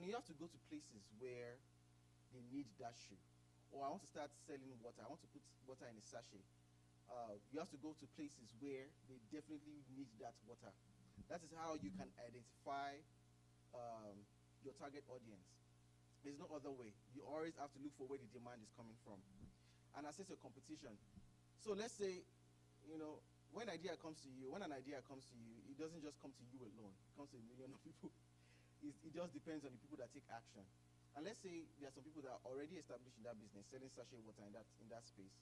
then you have to go to places where they need that shoe. Or I want to start selling water. I want to put water in a sachet. You have to go to places where they definitely need that water. That is how you can identify your target audience. There's no other way. You always have to look for where the demand is coming from and assess your competition. So let's say, when an idea comes to you, it doesn't just come to you alone. It comes to a million of people. It just depends on the people that take action. And let's say there are some people that are already established in that business, selling sachet water in that space.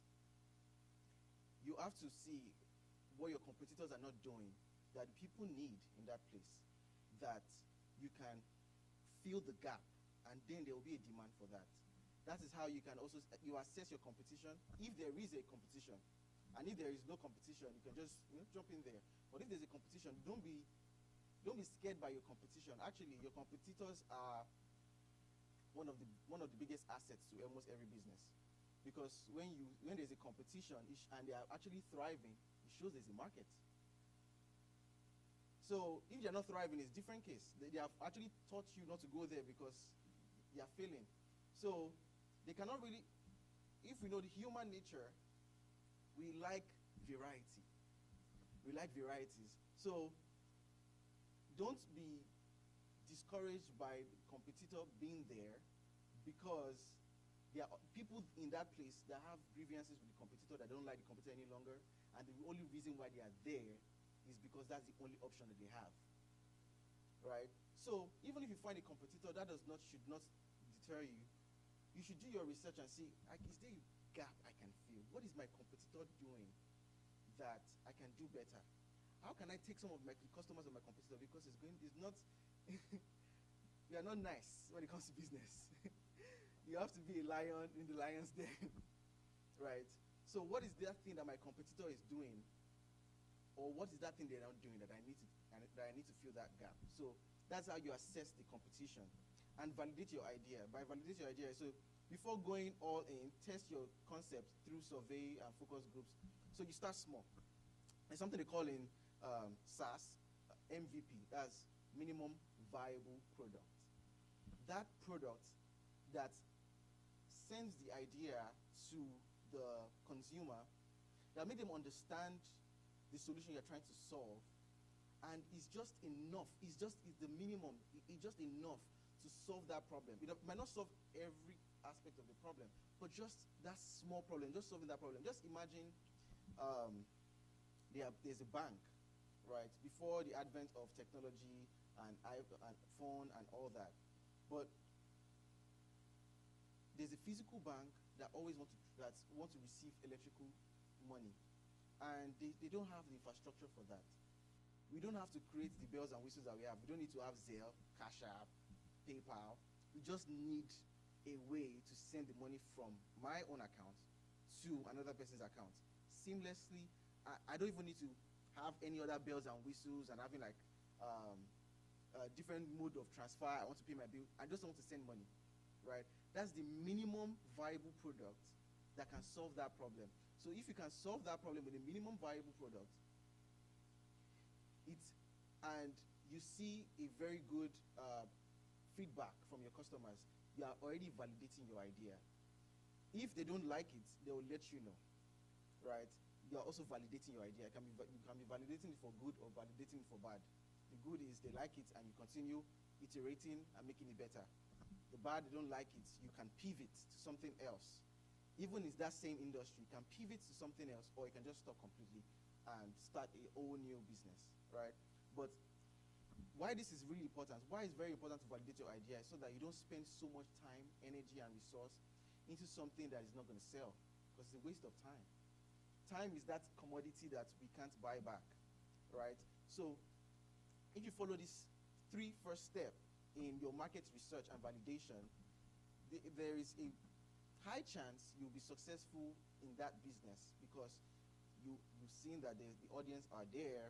You have to see what your competitors are not doing that people need in that place, that you can fill the gap, and then there will be a demand for that. That is how you can also assess your competition. If there is a competition, and if there is no competition, you can just jump in there. But if there's a competition, don't be scared by your competition. Actually, your competitors are one of the biggest assets to almost every business, because when there's a competition and they are actually thriving, it shows there's a market. So if they're not thriving, it's a different case. They have actually taught you not to go there because they are failing. So they cannot really, if we know the human nature, we like variety. We like varieties. So don't be discouraged by the competitor being there, because there are people in that place that have grievances with the competitor, that don't like the competitor any longer, and the only reason why they are there is because that's the only option that they have, right? So even if you find a competitor, that should not deter you. You should do your research and see, is there a gap I can fill? What is my competitor doing that I can do better? How can I take some of my customers of my competitor, because it's not we are not nice when it comes to business. You have to be a lion in the lion's den, right? So what is that thing that my competitor is doing, or what is that thing they're not doing that I need to fill that gap? So that's how you assess the competition and validate your idea. By validate your idea, so before going all in, test your concept through survey and focus groups. So you start small. There's something they call in SaaS, MVP, that's minimum viable product. That product that sends the idea to the consumer, that make them understand the solution you're trying to solve, and it's just enough. It's the minimum. It's just enough to solve that problem. It might not solve every aspect of the problem, but just that small problem, just solving that problem. Just imagine there's a bank, right? Before the advent of technology and phone and all that, but there's a physical bank that always want to receive electrical money, and they don't have the infrastructure for that. We don't have to create the bells and whistles that we have. We don't need to have Zelle, Cash App, PayPal. We just need a way to send the money from my own account to another person's account seamlessly. I don't even need to have any other bells and whistles and having like a different mode of transfer. I want to pay my bill. I just want to send money, right? That's the minimum viable product that can solve that problem. So if you can solve that problem with a minimum viable product, and you see a very good feedback from your customers, you are already validating your idea. If they don't like it, they will let you know, right? You are also validating your idea. You can be validating it for good or validating it for bad. The good is they like it and you continue iterating and making it better. The bad, they don't like it, you can pivot to something else. Even in that same industry, you can pivot to something else, or you can just stop completely and start a whole new business, right? But why this is really important, why it's very important to validate your idea, is so that you don't spend so much time, energy, and resource into something that is not going to sell, because it's a waste of time. Time is that commodity that we can't buy back, right? So if you follow these 3 first steps in your market research and validation, there is a high chance you'll be successful in that business, because you've seen that the audience are there,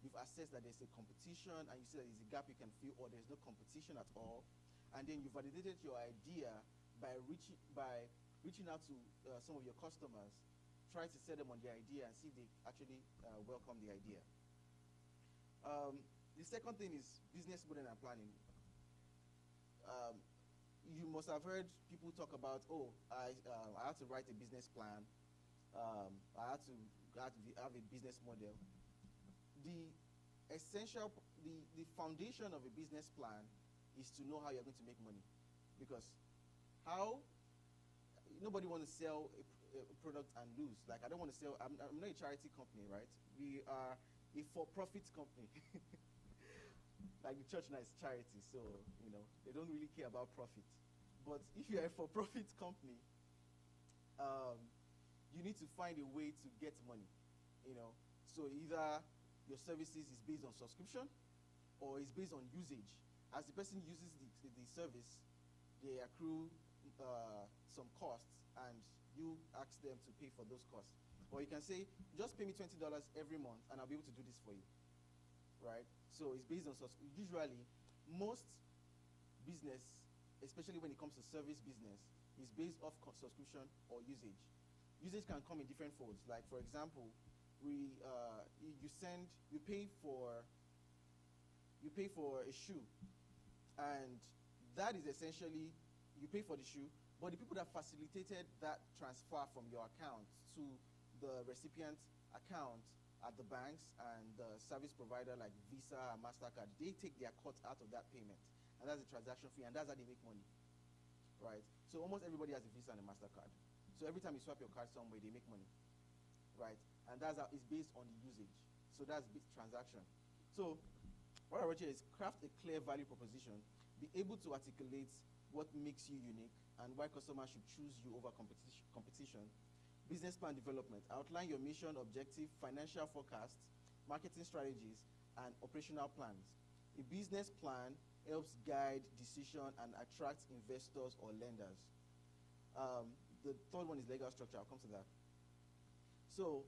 you've assessed that there's a competition, and you see that there's a gap you can fill, or there's no competition at all, and then you validated your idea by reaching out to some of your customers, try to sell them on the idea and see if they actually welcome the idea. The second thing is business modeling and planning. you must have heard people talk about, oh, I have to write a business plan. I have to have a business model. The the foundation of a business plan is to know how you're going to make money, because how nobody wants to sell a product and lose. Like, I don't want to sell. I'm not a charity company, right? We are a for-profit company. Like the church now is charity, so they don't really care about profit. But if you're a for-profit company, you need to find a way to get money. So either your services is based on subscription or it's based on usage. As the person uses the service, they accrue some costs, and you ask them to pay for those costs. Or you can say, just pay me $20 every month and I'll be able to do this for you, right? So it's based on usually most business, especially when it comes to service business, is based off subscription or usage. Usage can come in different folds. Like, for example, you pay for a shoe, and that is essentially, you pay for the shoe, but the people that facilitated that transfer from your account to the recipient account at the banks and the service provider like Visa and MasterCard, they take their cut out of that payment, and that's the transaction fee, and that's how they make money, right? So almost everybody has a Visa and a MasterCard. So every time you swipe your card somewhere, they make money, right? And that's how it's based on the usage. So that's transaction. So what I wrote here is craft a clear value proposition, be able to articulate what makes you unique and why customers should choose you over competition. Business plan development, outline your mission, objective, financial forecasts, marketing strategies, and operational plans. A business plan helps guide decision and attract investors or lenders. The third one is legal structure. I'll come to that. So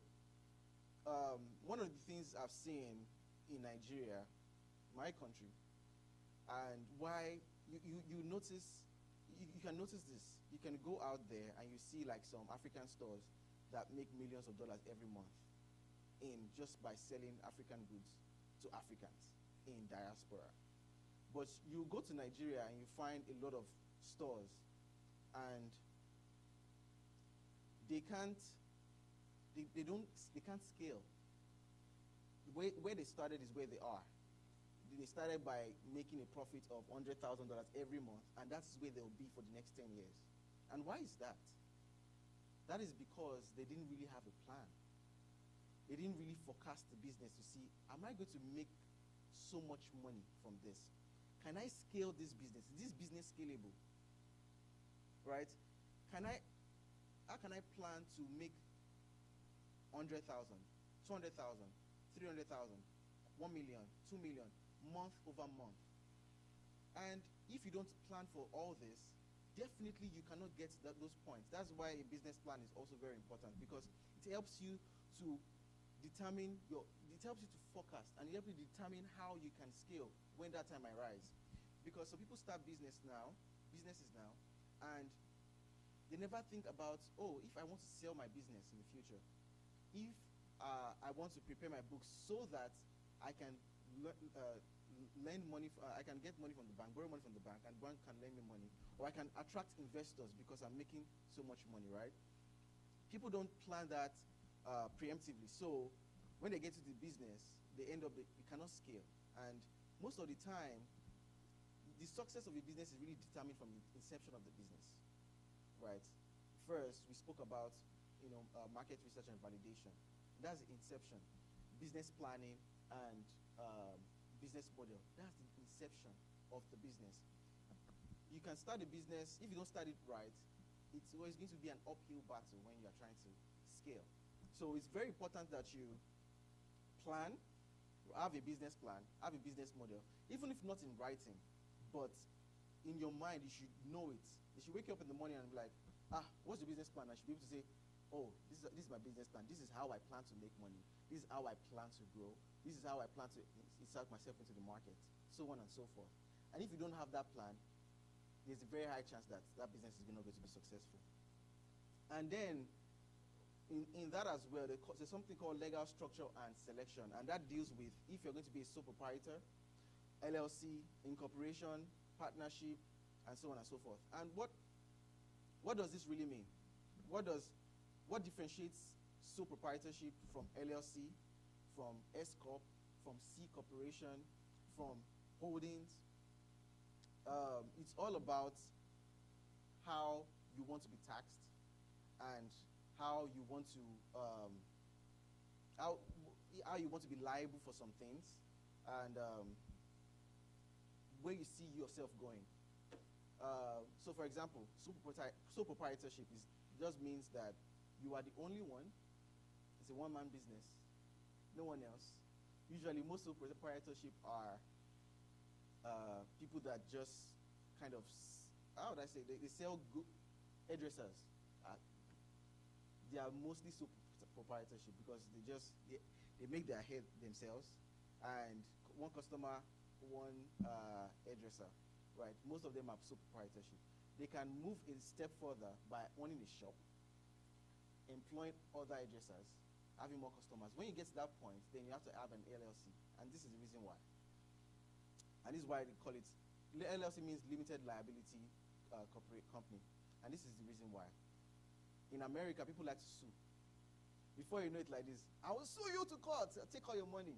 one of the things I've seen in Nigeria, my country, and why you notice, you can notice this. You can go out there and you see like some African stores that make millions of dollars every month just by selling African goods to Africans in diaspora. But you go to Nigeria and you find a lot of stores, and they can't scale. Where they started is where they are. They started by making a profit of $100,000 every month, and that's where they'll be for the next 10 years. And why is that? That is because they didn't really have a plan. They didn't really forecast the business to see, am I going to make so much money from this? Can I scale this business? Is this business scalable? Right? How can I plan to make 100,000, 200,000, 300,000, 1 million, 2 million, month over month? And if you don't plan for all this, definitely you cannot get those points. That's why a business plan is also very important, because it helps you to determine it helps you to forecast, and it helps you determine how you can scale when that time arrives. Because some people start businesses now, and they never think about, oh, if I want to sell my business in the future, if I want to prepare my books so that I can lend money, I can get money from the bank, borrow money from the bank, and the bank can lend me money, or I can attract investors because I'm making so much money, right? People don't plan that preemptively. So when they get to the business, they end up, they cannot scale. And most of the time, the success of a business is really determined from the inception of the business, right? First, we spoke about market research and validation. That's the inception. Business planning and business model. That's the inception of the business. You can start a business, if you don't start it right, it's always going to be an uphill battle when you're trying to scale. So it's very important that you plan, have a business plan, have a business model, even if not in writing, but in your mind, you should know it. You should wake up in the morning and be like, what's the business plan? I should be able to say, oh, this is my business plan. This is how I plan to make money. This is how I plan to grow. This is how I plan to insert myself into the market, so on and so forth. And if you don't have that plan, there's a very high chance that that business is not going to be successful. And then, in that as well, there's something called legal structure and selection, and that deals with if you're going to be a sole proprietor, LLC, incorporation, partnership, and so on and so forth. And what does this really mean? What differentiates sole proprietorship from LLC, from S Corp, from C Corporation, from holdings? It's all about how you want to be taxed and how you want to how you want to be liable for some things, and where you see yourself going. So, for example, sole proprietorship just means that you are the only one. It's a one-man business, no one else. Usually, most sole proprietorship are people that just kind of, how would I say, they sell hairdressers. They are mostly sole proprietorship because they make their hair themselves, and one customer, one hairdresser, right? Most of them are sole proprietorship. They can move a step further by owning a shop, employing other hairdressers, having more customers. When you get to that point, then you have to have an LLC, and this is the reason why. And this is why they call it, LLC means limited liability corporate company, and this is the reason why. In America, people like to sue. Before you know it like this, I will sue you to court, I'll take all your money.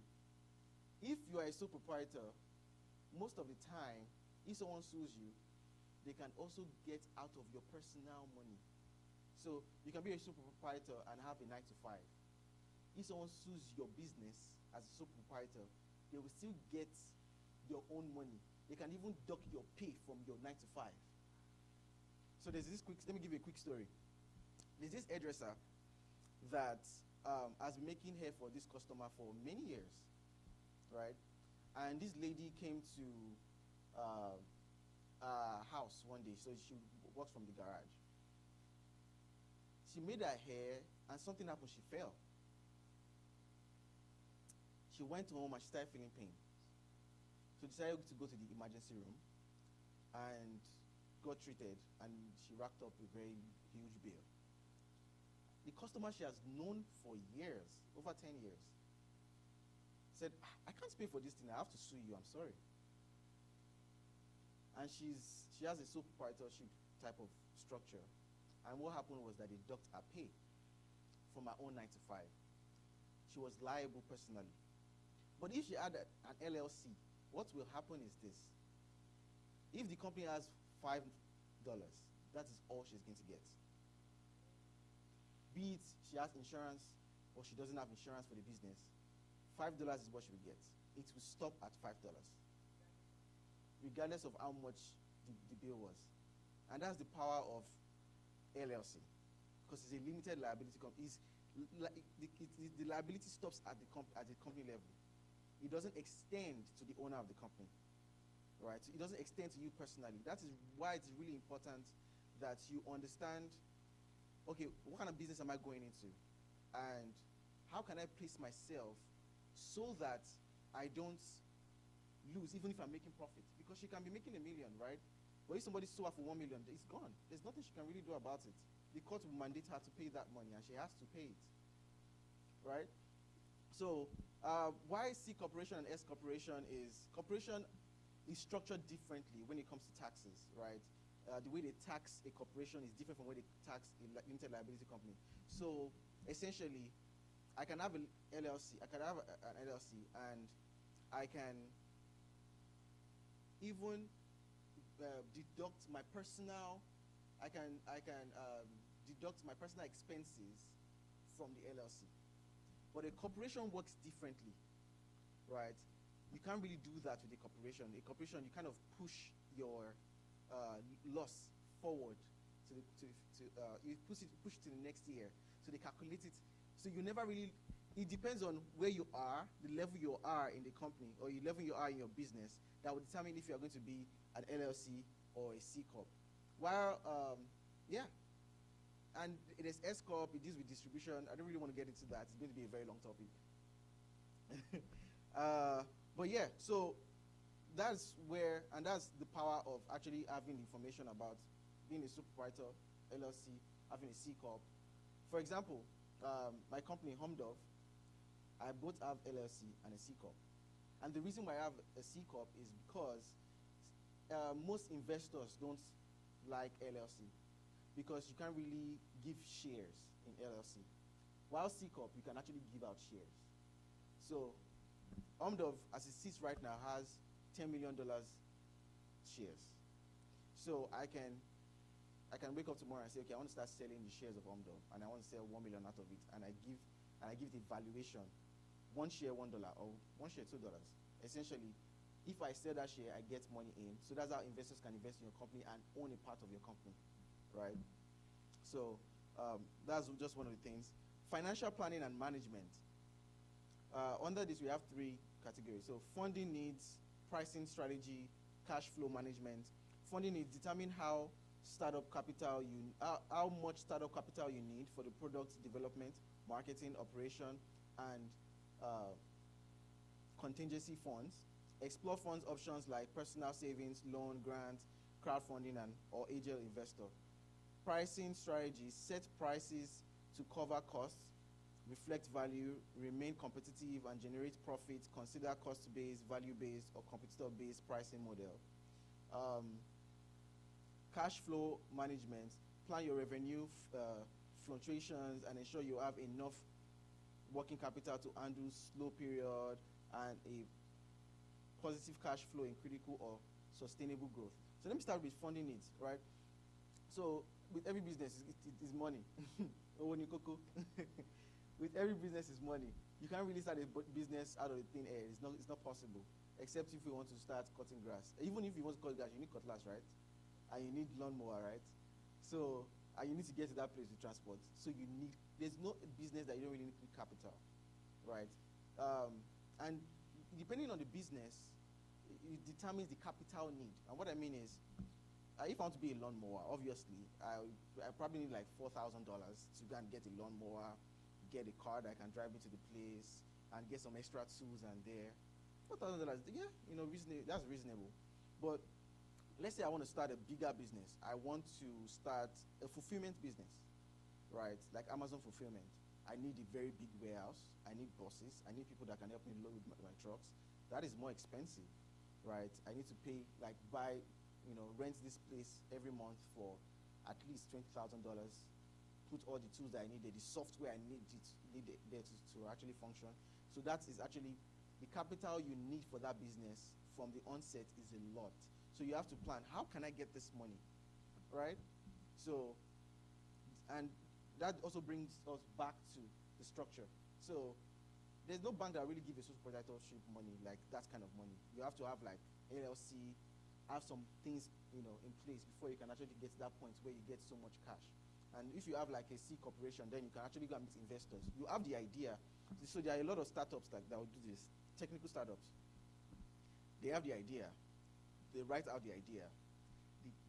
If you are a sole proprietor, most of the time, if someone sues you, they can also get out of your personal money. So you can be a sole proprietor and have a 9 to 5. If someone sues your business as a sole proprietor, they will still get your own money. They can even dock your pay from your 9 to 5. So there's this let me give you a quick story. There's this hairdresser that has been making hair for this customer for many years, right? And this lady came to our house one day, so she works from the garage. She made her hair, and something happened. She fell. She went home and she started feeling pain. So decided to go to the emergency room and got treated, and she racked up a very huge bill. The customer she has known for years, over 10 years, said, I can't pay for this thing, I have to sue you, I'm sorry. And she has a sole proprietorship type of structure. And what happened was that they docked her pay from her own 9 to 5. She was liable personally. But if she had an LLC, what will happen is this. If the company has $5, that is all she's going to get. Be it she has insurance or she doesn't have insurance for the business, $5 is what she will get. It will stop at $5, regardless of how much the bill was. And that's the power of LLC, because it's a limited liability company. The liability stops at the company level. It doesn't extend to the owner of the company, right? So it doesn't extend to you personally. That is why it's really important that you understand, okay, what kind of business am I going into? And how can I place myself so that I don't lose, even if I'm making profit? Because she can be making $1 million, right? But if somebody sues her for $1 million, it's gone. There's nothing she can really do about it. The court will mandate her to pay that money, and she has to pay it, right? So why C corporation and S corporation is structured differently when it comes to taxes, right? The way they tax a corporation is different from the way they tax a limited liability company. So essentially, I can have an LLC. I can have an LLC, and I can even deduct my personal. I can deduct my personal expenses from the LLC. But a corporation works differently, right? You can't really do that with a corporation. A corporation, you kind of push your loss forward you push it to the next year. So they calculate it. So you never really, it depends on where you are, the level you are in the company, or the level you are in your business, that will determine if you are going to be an LLC or a C Corp. While, yeah. And it is S Corp, it deals with distribution. I don't really want to get into that. It's going to be a very long topic. But yeah, so that's where, and that's the power of actually having information about being a sole proprietor, LLC, having a C Corp. For example, my company, Homdov, I both have LLC and a C Corp. And the reason why I have a C Corp is because most investors don't like LLC because you can't really give shares in LLC. While C Corp, you can actually give out shares. So Omdov, as it sits right now, has $10 million shares. So I can wake up tomorrow and say, okay, I want to start selling the shares of Omdov, and I want to sell 1 million out of it, and I give the valuation, one share $1 or one share $2. Essentially, if I sell that share, I get money in. So that's how investors can invest in your company and own a part of your company, right? So that's just one of the things. Financial planning and management. Under this, we have 3 categories. So funding needs, pricing strategy, cash flow management. Funding needs, determine how much startup capital you need for the product development, marketing, operation, and contingency funds. Explore funds options like personal savings, loan, grants, crowdfunding, or angel investor. Pricing strategies, set prices to cover costs, reflect value, remain competitive, and generate profits. Consider cost-based, value-based, or competitor-based pricing model. Cash flow management, plan your revenue fluctuations and ensure you have enough working capital to handle slow period and a positive cash flow in critical or sustainable growth. So let me start with funding needs, right? So with every business, it is money. With every business is money. You can't really start a business out of the thin air. It's not possible, except if you want to start cutting grass. Even if you want to cut grass, you need cutlass, right? And you need lawnmower, right? So, and you need to get to that place with transport. So there's no business that you don't really need capital, right? And depending on the business, it determines the capital need. And what I mean is, if I want to be a lawnmower, obviously, I probably need like $4,000 to go and get a lawnmower, get a car that I can drive me to the place, and get some extra tools and there. $4,000, yeah, that's reasonable. But let's say I want to start a bigger business. I want to start a fulfillment business, right? Like Amazon fulfillment. I need a very big warehouse. I need buses. I need people that can help me load my trucks. That is more expensive, right? I need to pay, like rent this place every month for at least $20,000, put all the tools that I need there, the software I need there to actually function. So that is actually the capital you need for that business from the onset is a lot. So you have to plan, how can I get this money, right? So, and that also brings us back to the structure. So there's no bank that really gives a social proprietorship money, like that kind of money. You have to have like LLC, have some things in place before you can actually get to that point where you get so much cash. And if you have like a C corporation, then you can actually go and meet investors. You have the idea. So there are a lot of startups that will do this, technical startups. They have the idea. They write out the idea.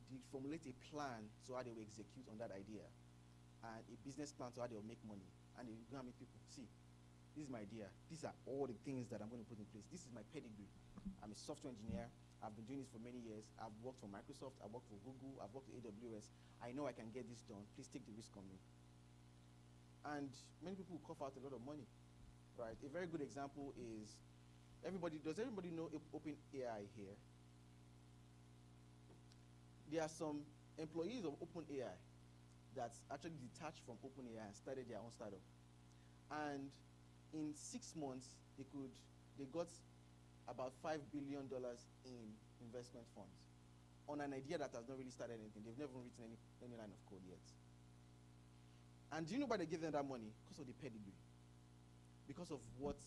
They formulate a plan to how they will execute on that idea, and a business plan to how they will make money. And they go and meet people. See, this is my idea. These are all the things that I'm going to put in place. This is my pedigree. I'm a software engineer. I've been doing this for many years. I've worked for Microsoft. I've worked for Google. I've worked for AWS. I know I can get this done. Please take the risk on me. And many people will cough out a lot of money, right? A very good example is does everybody know OpenAI here? There are some employees of OpenAI that's actually detached from OpenAI and started their own startup. And in 6 months, they got about $5 billion in investment funds on an idea that has not really started anything. They've never written any line of code yet. And do you know why they gave them that money? Because of the pedigree. Because of what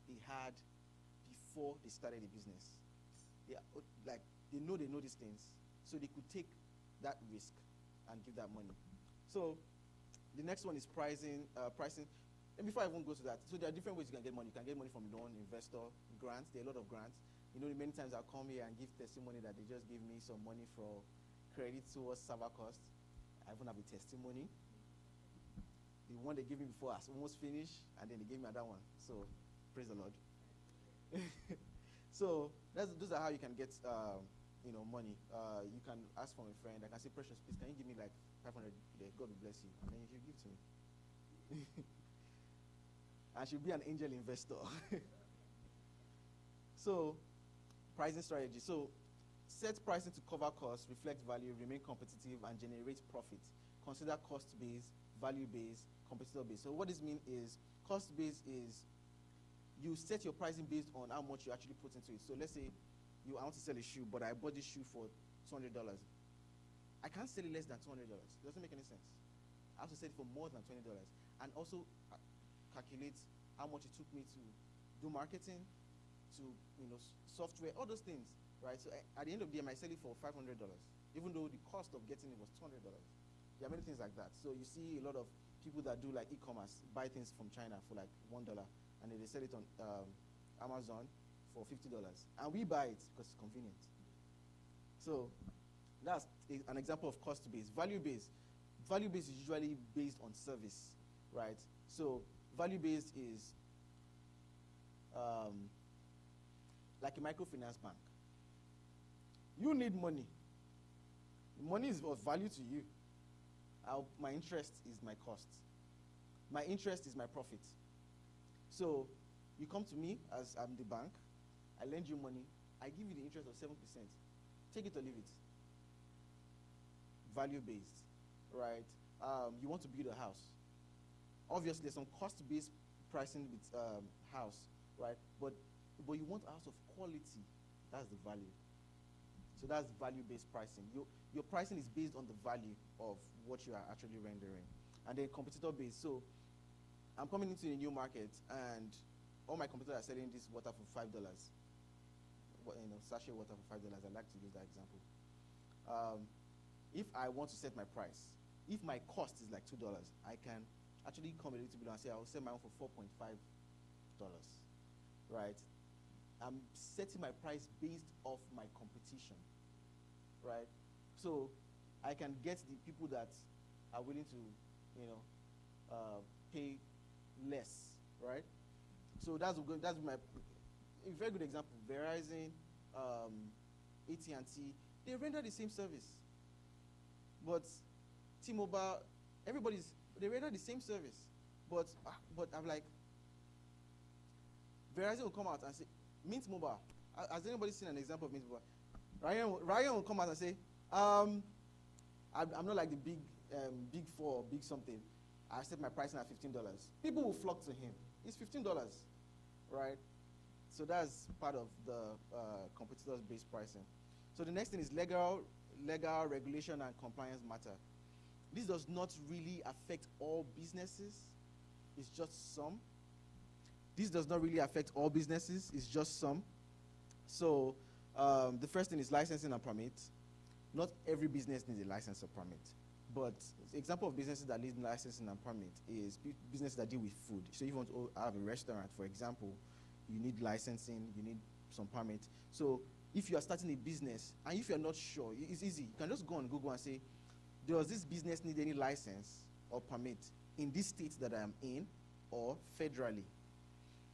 they had before they started the business. They know these things. So they could take that risk and give that money. So the next one is pricing. And before I even go to that, so there are different ways you can get money. You can get money from loan, investor, grants. There are a lot of grants. Many times I'll come here and give testimony that they just give me some money for credit towards server costs. I even have a testimony. The one they gave me before has almost finished, and then they gave me another one. So praise the Lord. So those are how you can get money. You can ask from a friend. I can say, Precious, please, can you give me like 500? God will bless you. And then you give to me. And she'll be an angel investor. So, pricing strategy. So, Set pricing to cover costs, reflect value, remain competitive, and generate profit. Consider cost-based, value-based, competitor-based. So what this means is cost-based is you set your pricing based on how much you actually put into it. So let's say I want to sell a shoe, but I bought this shoe for $200. I can't sell it less than $200. It doesn't make any sense. I have to sell it for more than $20, and also calculate how much it took me to do marketing, to software, all those things, right? So at the end of the day, I might sell it for $500, even though the cost of getting it was $200. There are many things like that. So you see a lot of people that do like e-commerce buy things from China for like $1, and then they sell it on Amazon for $50, and we buy it because it's convenient. So that's an example of cost-based. Value-based. Value-based is usually based on service, right? So value-based is like a microfinance bank. You need money. Money is of value to you. My interest is my cost. My interest is my profit. So you come to me as I'm the bank. I lend you money. I give you the interest of 7%. Take it or leave it. Value-based, right? You want to build a house. Obviously, there's some cost-based pricing with house, right? But you want a house of quality. That's the value. So that's value-based pricing. Your pricing is based on the value of what you are actually rendering. And then competitor-based. So I'm coming into a new market, and all my competitors are selling this water for $5. Sachet water for $5. I like to use that example. If I want to set my price, if my cost is like $2, I can actually come a little bit and say I'll sell my own for $4.5, right? I'm setting my price based off my competition, right? So I can get the people that are willing to, pay less, right? So that's my a very good example. Verizon, AT&T, they render the same service, but T-Mobile, they render the same service, but I'm like, Verizon will come out and say, Mint Mobile. Has anybody seen an example of Mint Mobile? Ryan will come out and say, I'm not like the big four, big something. I set my pricing at $15. People will flock to him. It's $15, right? So that's part of the competitors-based pricing. So the next thing is legal regulation and compliance matter. This does not really affect all businesses. It's just some. This does not really affect all businesses. It's just some. So the first thing is licensing and permit. Not every business needs a license or permit. But example of businesses that need licensing and permit is businesses that deal with food. So if you want to have a restaurant, for example, you need licensing, you need some permit. So if you are starting a business, and if you're not sure, it's easy. You can just go on Google and say, does this business need any license or permit in this state that I am in or federally,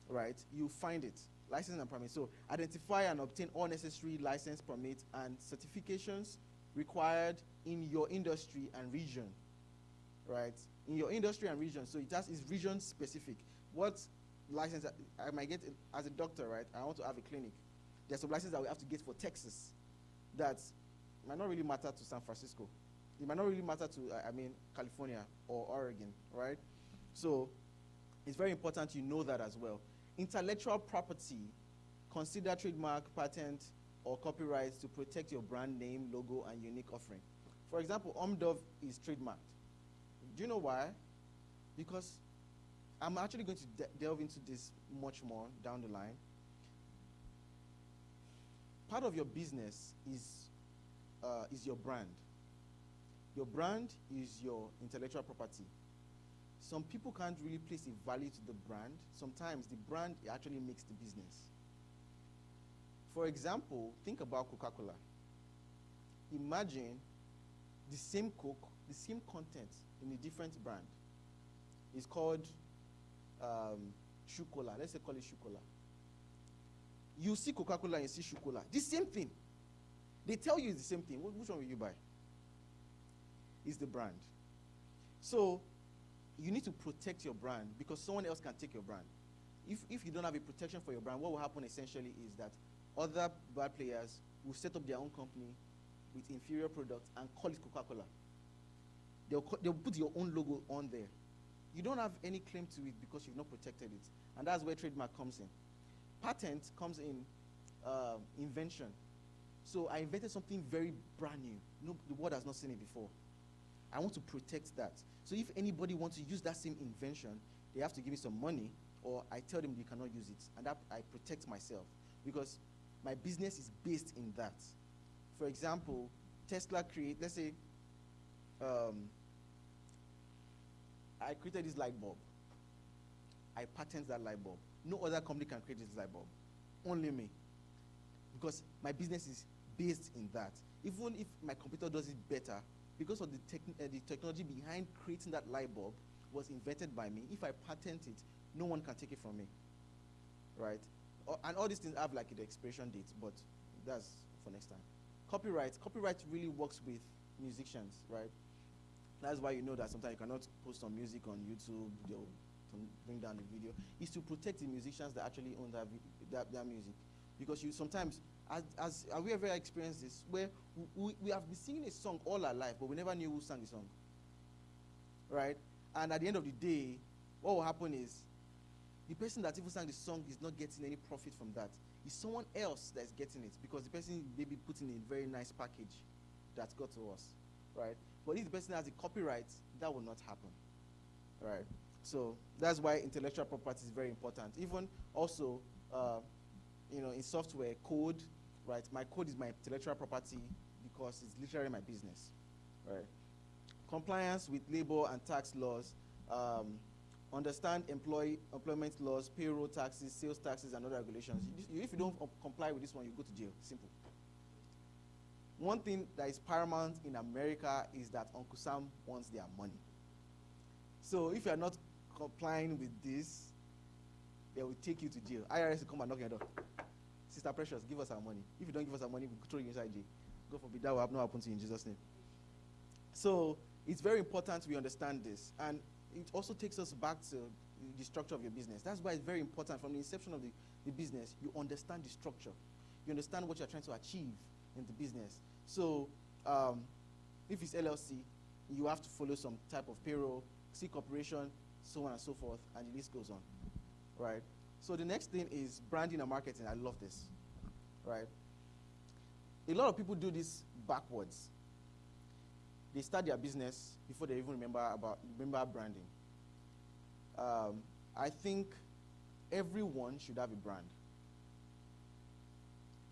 right? You find it, license and permit. So identify and obtain all necessary license, permit, and certifications required in your industry and region, right? In your industry and region. So it's region specific. What license I might get as a doctor, right? I want to have a clinic. There's some license that we have to get for Texas that might not really matter to San Francisco. It might not really matter to, California or Oregon, right? So it's very important you know that as well. Intellectual property, consider trademark, patent, or copyrights to protect your brand name, logo, and unique offering. For example, Omdov is trademarked. Do you know why? Because I'm actually going to delve into this much more down the line. Part of your business is your brand. Your brand is your intellectual property. Some people can't really place a value to the brand. Sometimes the brand actually makes the business. For example, think about Coca-Cola. Imagine the same Coke, the same content in a different brand. It's called Shoe Cola. Let's say call it Shoe Cola. You see Coca-Cola and you see Shoe Cola. The same thing. They tell you it's the same thing. Which one will you buy? It's the brand. So you need to protect your brand because someone else can take your brand. If you don't have a protection for your brand, what will happen essentially is that other bad players will set up their own company with inferior products and call it Coca-Cola. They'll put your own logo on there. You don't have any claim to it because you've not protected it. And that's where trademark comes in. Patent comes in invention. So I invented something very brand new. No, the world has not seen it before. I want to protect that. So if anybody wants to use that same invention, they have to give me some money, or I tell them you cannot use it. And that I protect myself because my business is based in that. For example, Tesla let's say, I created this light bulb. I patent that light bulb. No other company can create this light bulb. Only me. Because my business is based in that. Even if my competitor does it better, because of the technology behind creating that light bulb was invented by me, if I patent it, no one can take it from me. Right? And all these things have like the expiration date, but that's for next time. Copyright really works with musicians, right? That's why you know that sometimes you cannot post some music on YouTube, they'll bring down the video. It's to protect the musicians that actually own that music. Because you sometimes, have we ever experienced this, where we have been singing a song all our life, but we never knew who sang the song, right? And at the end of the day, what will happen is, the person that even sang the song is not getting any profit from that. It's someone else that's getting it, because the person maybe put in a very nice package that got to us, right? But if the person has the copyright, that will not happen, right? So that's why intellectual property is very important. Even also, in software, code, right? My code is my intellectual property because it's literally my business, right? Compliance with labor and tax laws, understand employment laws, payroll taxes, sales taxes, and other regulations. If you don't comply with this one, you go to jail. Simple. One thing that is paramount in America is that Uncle Sam wants their money. So if you are not complying with this, they will take you to jail. IRS will come and knock on your door. Sister Precious, give us our money. If you don't give us our money, we'll throw you inside jail. God forbid, that will not happen to you in Jesus' name. So it's very important we understand this. And it also takes us back to the structure of your business. That's why it's very important from the inception of the business, you understand the structure. You understand what you're trying to achieve in the business. So if it's LLC, you have to follow some type of payroll, C corporation, so on and so forth, and the list goes on, right? So the next thing is branding and marketing. I love this, right? A lot of people do this backwards. They start their business before they even remember branding. I think everyone should have a brand,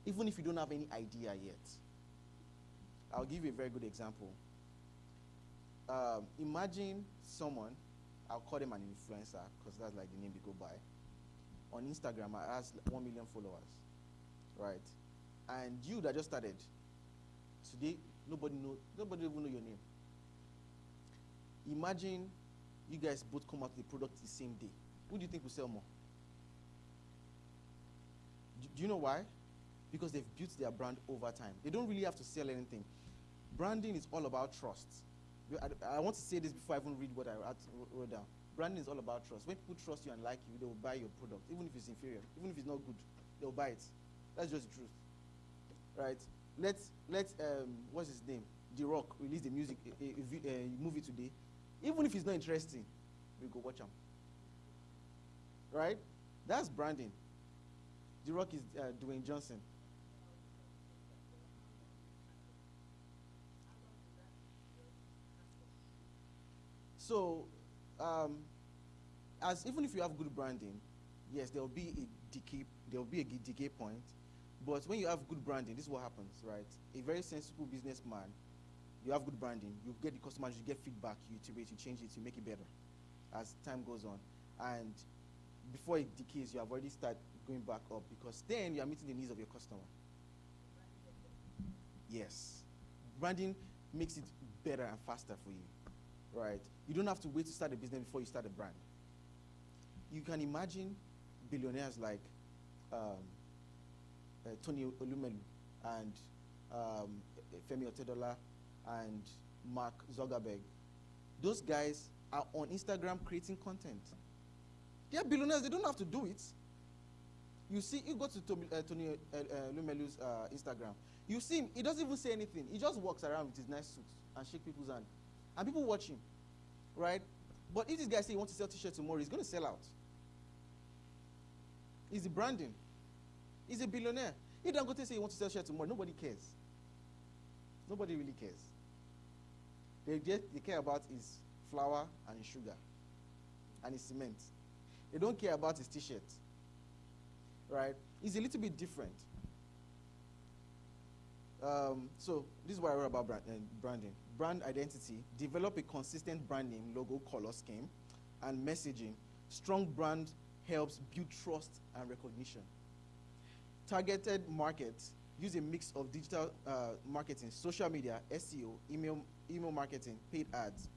even if you don't have any idea yet. I'll give you a very good example. Imagine someone, I'll call them an influencer because that's like the name they go by. On Instagram, I has 1 million followers, right? And you that just started, today, nobody even know your name. Imagine you guys both come out with the product the same day. Who do you think will sell more? Do you know why? Because they've built their brand over time. They don't really have to sell anything. Branding is all about trust. I want to say this before I even read what I wrote down. Branding is all about trust. When people trust you and like you, they will buy your product, even if it's inferior, even if it's not good, they'll buy it. That's just the truth, right? Let's what's his name? The Rock release the music, a movie today. Even if it's not interesting, we go watch him. Right? That's branding. The Rock is Dwayne Johnson. So, as even if you have good branding, yes, there will be a decay point. But when you have good branding, this is what happens, right? A very sensible businessman, you have good branding, you get the customers, you get feedback, you iterate, you change it, you make it better as time goes on. And before it decays, you have already started going back up because then you are meeting the needs of your customer. Yes. Branding makes it better and faster for you, right? You don't have to wait to start a business before you start a brand. You can imagine billionaires like Tony Olumelu and Femi Otedola and Mark Zuckerberg. Those guys are on Instagram creating content. They are billionaires. They don't have to do it. You see, you go to Tony Olumelu's Instagram. You see him, he doesn't even say anything. He just walks around with his nice suit and shake people's hand. And people watch him, right? But if this guy say he wants to sell t-shirts tomorrow, he's going to sell out. It's the branding. He's a billionaire. If Dangote say he wants to sell shirts tomorrow, nobody cares. Nobody really cares. They care about his flour and his sugar and his cement. They don't care about his t-shirt, right? It's a little bit different. So this is what I wrote about branding. Brand identity, develop a consistent brand name, logo, color scheme, and messaging. Strong brand helps build trust and recognition. Targeted market, use a mix of digital marketing, social media, SEO, email marketing, paid ads.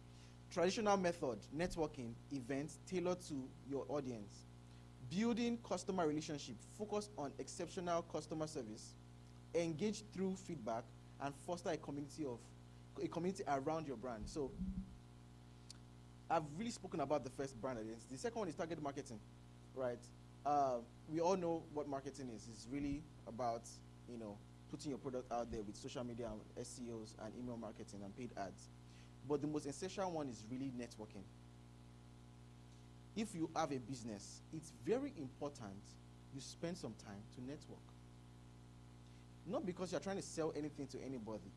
Traditional method, networking, events tailored to your audience. Building customer relationship, focus on exceptional customer service. Engage through feedback and foster a community around your brand. So I've really spoken about the first brand identity. The second one is targeted marketing, right? We all know what marketing is. It's really about, putting your product out there with social media, SEOs, and email marketing and paid ads. But the most essential one is really networking. If you have a business, it's very important you spend some time to network. Not because you're trying to sell anything to anybody,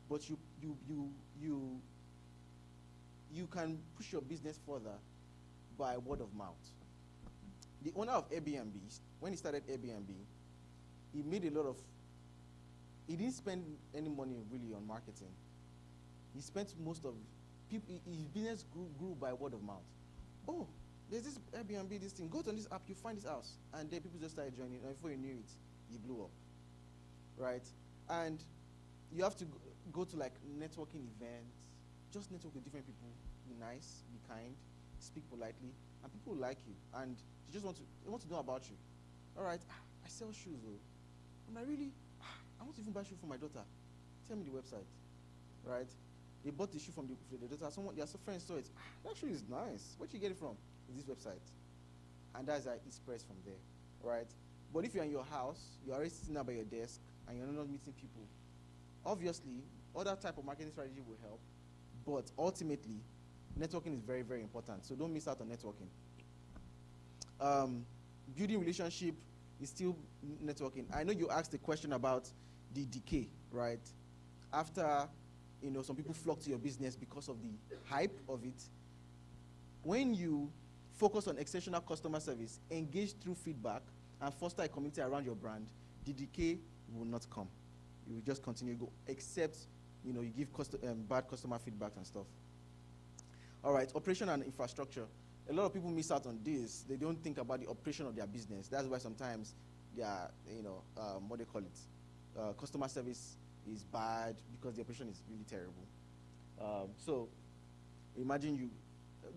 but you can push your business further by word of mouth. The owner of Airbnb, when he started Airbnb, he didn't spend any money really on marketing. He spent most of his business grew by word of mouth. Oh, there's this Airbnb, this thing. Go to this app, you find this house, and then people just started joining. And before you knew it, he blew up, right? And you have to go to like networking events. Just network with different people. Be nice, be kind, speak politely, and people will like you. And they want to know about you. All right, I sell shoes though. I'm like, really? I want to even buy shoes for my daughter. Tell me the website, right? They bought the shoe from the daughter. Their friend saw it. That shoe is nice. Where'd you get it from? It's this website. And that's how it spreads from there, right? But if you're in your house, you're already sitting there by your desk, and you're not meeting people, obviously, other type of marketing strategy will help. But ultimately, networking is very, very important. So don't miss out on networking. Building relationship is still networking. I know you asked a question about the decay, right? After, some people flock to your business because of the hype of it. When you focus on exceptional customer service, engage through feedback, and foster a community around your brand, the decay will not come. You will just continue to go, except, you give bad customer feedback and stuff. All right, operation and infrastructure. A lot of people miss out on this. They don't think about the operation of their business. That's why sometimes they are, what they call it, customer service is bad because the operation is really terrible. So imagine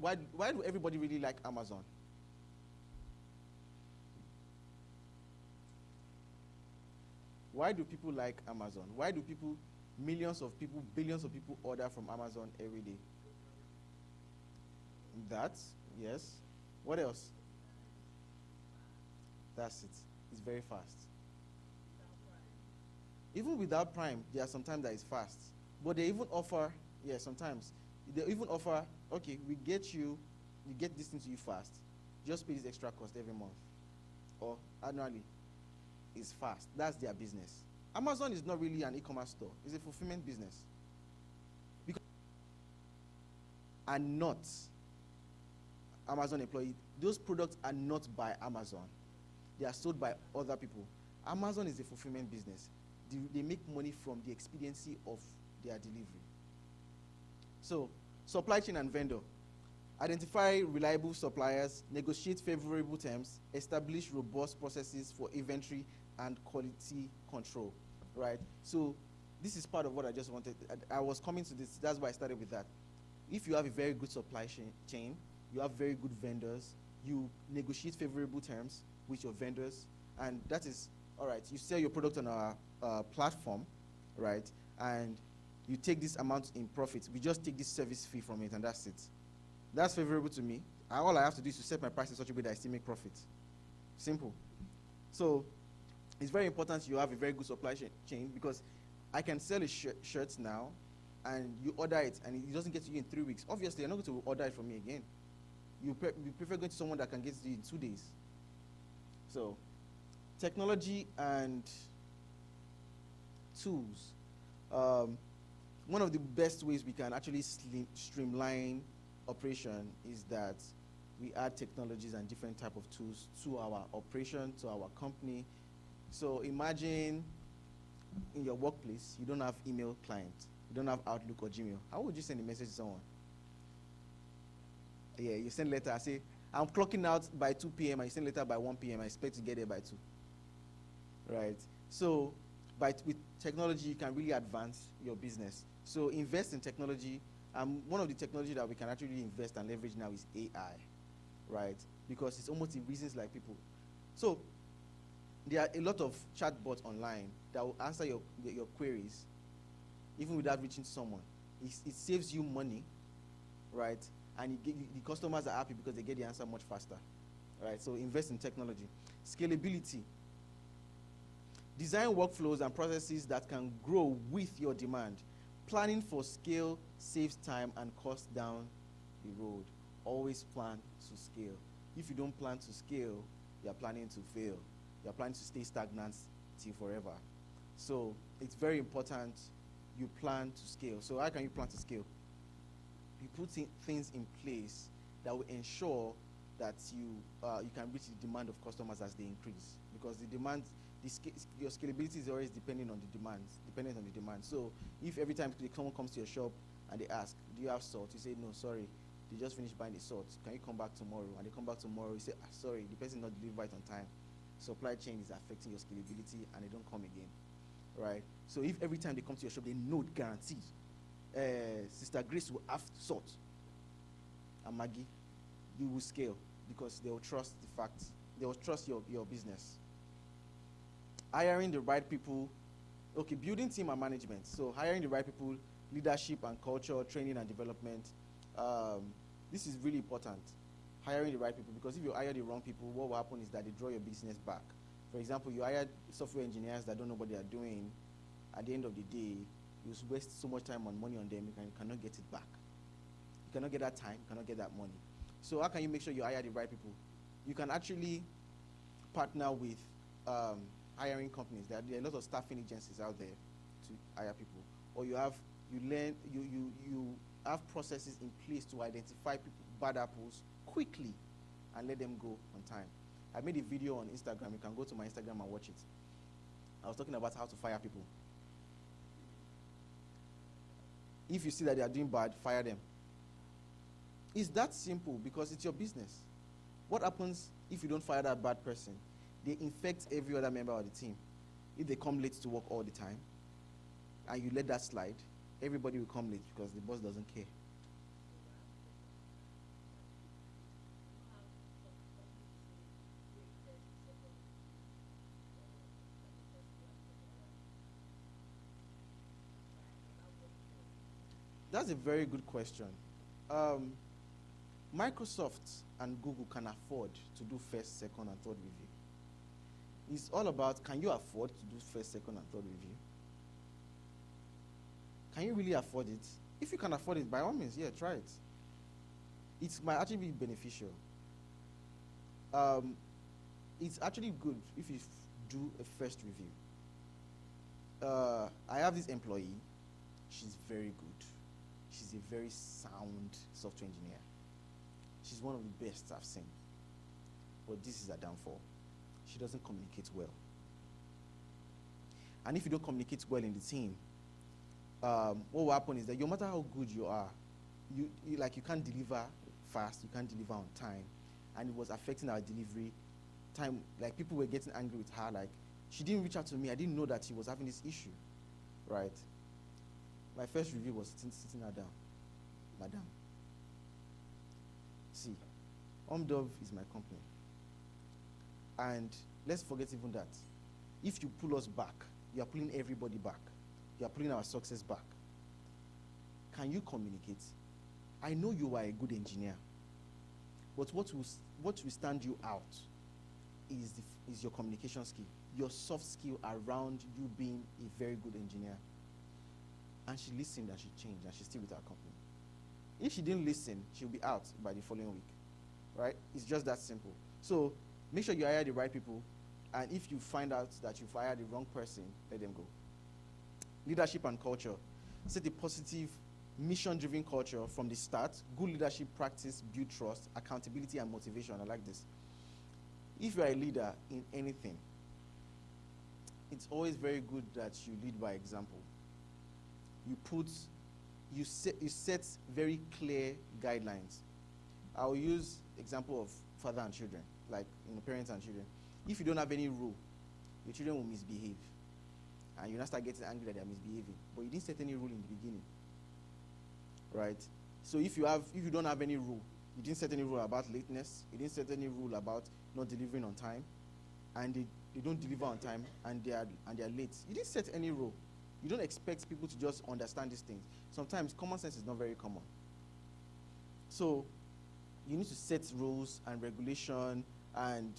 why do everybody really like Amazon? Why do people like Amazon? Why do millions of people, billions of people order from Amazon every day? That, yes. What else? That's it. It's very fast. Even without Prime, there are sometimes that is fast. But they even offer, sometimes, they even offer, okay, we get this thing to you fast. Just pay this extra cost every month. Or annually. It's fast. That's their business. Amazon is not really an e-commerce store. It's a fulfillment business. Because are not Amazon employees. Those products are not by Amazon. They are sold by other people. Amazon is a fulfillment business. They make money from the expediency of their delivery. So, supply chain and vendor. Identify reliable suppliers, negotiate favorable terms, establish robust processes for inventory and quality control, right? So, this is part of what I just wanted. I was coming to this. That's why I started with that. If you have a very good supply chain, you have very good vendors, you negotiate favorable terms with your vendors, and that is, all right, you sell your product on our platform, right, and you take this amount in profit. We just take this service fee from it, and that's it. That's favorable to me. All I have to do is to set my price in such a way that I still make profit. Simple. So It's very important you have a very good supply chain, because I can sell a shirt now, and you order it, and it doesn't get to you in 3 weeks. Obviously, you're not going to order it from me again. You prefer going to someone that can get it to you in 2 days. So, technology and tools. One of the best ways we can actually streamline operation is that we add technologies and different type of tools to our operation, to our company. So imagine in your workplace, you don't have email client, you don't have Outlook or Gmail. How would you send a message to someone? Yeah, you send letter, say, I'm clocking out by 2 p.m. and you send letter by 1 p.m. I expect to get there by 2. Right? So with technology, you can really advance your business. So invest in technology. One of the technology that we can actually invest and leverage now is AI, right? Because it's almost in reasons like people. So there are a lot of chatbots online that will answer your queries even without reaching someone. It saves you money, right? And the customers are happy because they get the answer much faster, right? So invest in technology. Scalability. Design workflows and processes that can grow with your demand. Planning for scale saves time and costs down the road. Always plan to scale. If you don't plan to scale, you're planning to fail. You're planning to stay stagnant till forever. So it's very important you plan to scale. So how can you plan to scale? You put things in place that will ensure that you can reach the demand of customers as they increase. Because the demand, your scalability is always dependent on the demand. So if every time someone comes to your shop and they ask, do you have salt? You say, no, sorry, they just finished buying the salt. Can you come back tomorrow? And they come back tomorrow, you say, sorry, the person not delivered it on time. Supply chain is affecting your scalability and they don't come again, right? So if every time they come to your shop, they know guaranteed, Sister Grace will have salt and Maggie, you will scale because they will trust the fact, they will trust your business. Hiring the right people, okay, building team and management. So hiring the right people, leadership and culture, training and development. This is really important. Hiring the right people, because if you hire the wrong people, what will happen is that they draw your business back. For example, you hire software engineers that don't know what they are doing. At the end of the day, you waste so much time and money on them, you cannot get it back. You cannot get that time, you cannot get that money. So how can you make sure you hire the right people? You can actually partner with hiring companies. There are a lot of staffing agencies out there to hire people. Or you have processes in place to identify people, bad apples quickly and let them go on time. I made a video on Instagram. You can go to my Instagram and watch it. I was talking about how to fire people. If you see that they are doing bad, fire them. It's that simple because it's your business. What happens if you don't fire that bad person? They infect every other member of the team. If they come late to work all the time and you let that slide, everybody will come late because the boss doesn't care. That's a very good question. Microsoft and Google can afford to do first, second, and third review. It's all about, can you afford to do first, second, and third review? Can you really afford it? If you can afford it, by all means, yeah, try it. It might actually be beneficial. It's actually good if you do a first review. I have this employee. She's very good. She's a very sound software engineer. She's one of the best I've seen. But this is a downfall. She doesn't communicate well. And if you don't communicate well in the team, what will happen is that no matter how good you are, you can't deliver fast, you can't deliver on time. And it was affecting our delivery time. Like, people were getting angry with her. Like, she didn't reach out to me. I didn't know that she was having this issue, right? My first review was sitting her down. Madam, see, Omdov is my company. And let's forget even that. If you pull us back, you are pulling everybody back. You are pulling our success back. Can you communicate? I know you are a good engineer, but what will stand you out is your communication skill. your soft skill around you being a very good engineer. And she listened and she changed and she's still with our company. If she didn't listen, she'll be out by the following week, right? It's just that simple. So make sure you hire the right people, and if you find out that you've hired the wrong person, let them go. Leadership and culture. Set a positive, mission-driven culture from the start. Good leadership practice, build trust, accountability, and motivation. I like this. If you are a leader in anything, it's always very good that you lead by example. You set very clear guidelines. I'll use example of father and children, like parents and children. If you don't have any rule, your children will misbehave, and you now start getting angry that they're misbehaving. But you didn't set any rule in the beginning, right? So if you don't have any rule, you didn't set any rule about lateness, you didn't set any rule about not delivering on time, and they don't deliver on time and they're late. You didn't set any rule. You don't expect people to just understand these things. Sometimes common sense is not very common. So you need to set rules and regulation and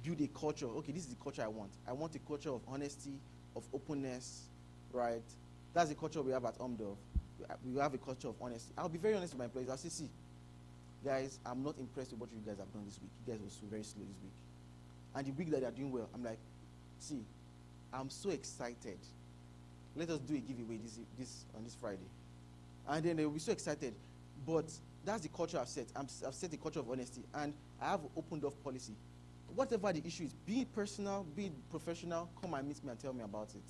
build a culture. Okay, this is the culture I want. I want a culture of honesty, of openness, right? That's the culture we have at Omdov. We have a culture of honesty. I'll be very honest with my employees. I'll say, see, guys, I'm not impressed with what you guys have done this week. You guys were so very slow this week. And the week that they're doing well, I'm like, see, I'm so excited. Let us do a giveaway on this Friday. And then they'll be so excited. But that's the culture I've set. I've set a culture of honesty. And I have an opened off policy. Whatever the issue is, be it personal, be it professional, come and meet me and tell me about it.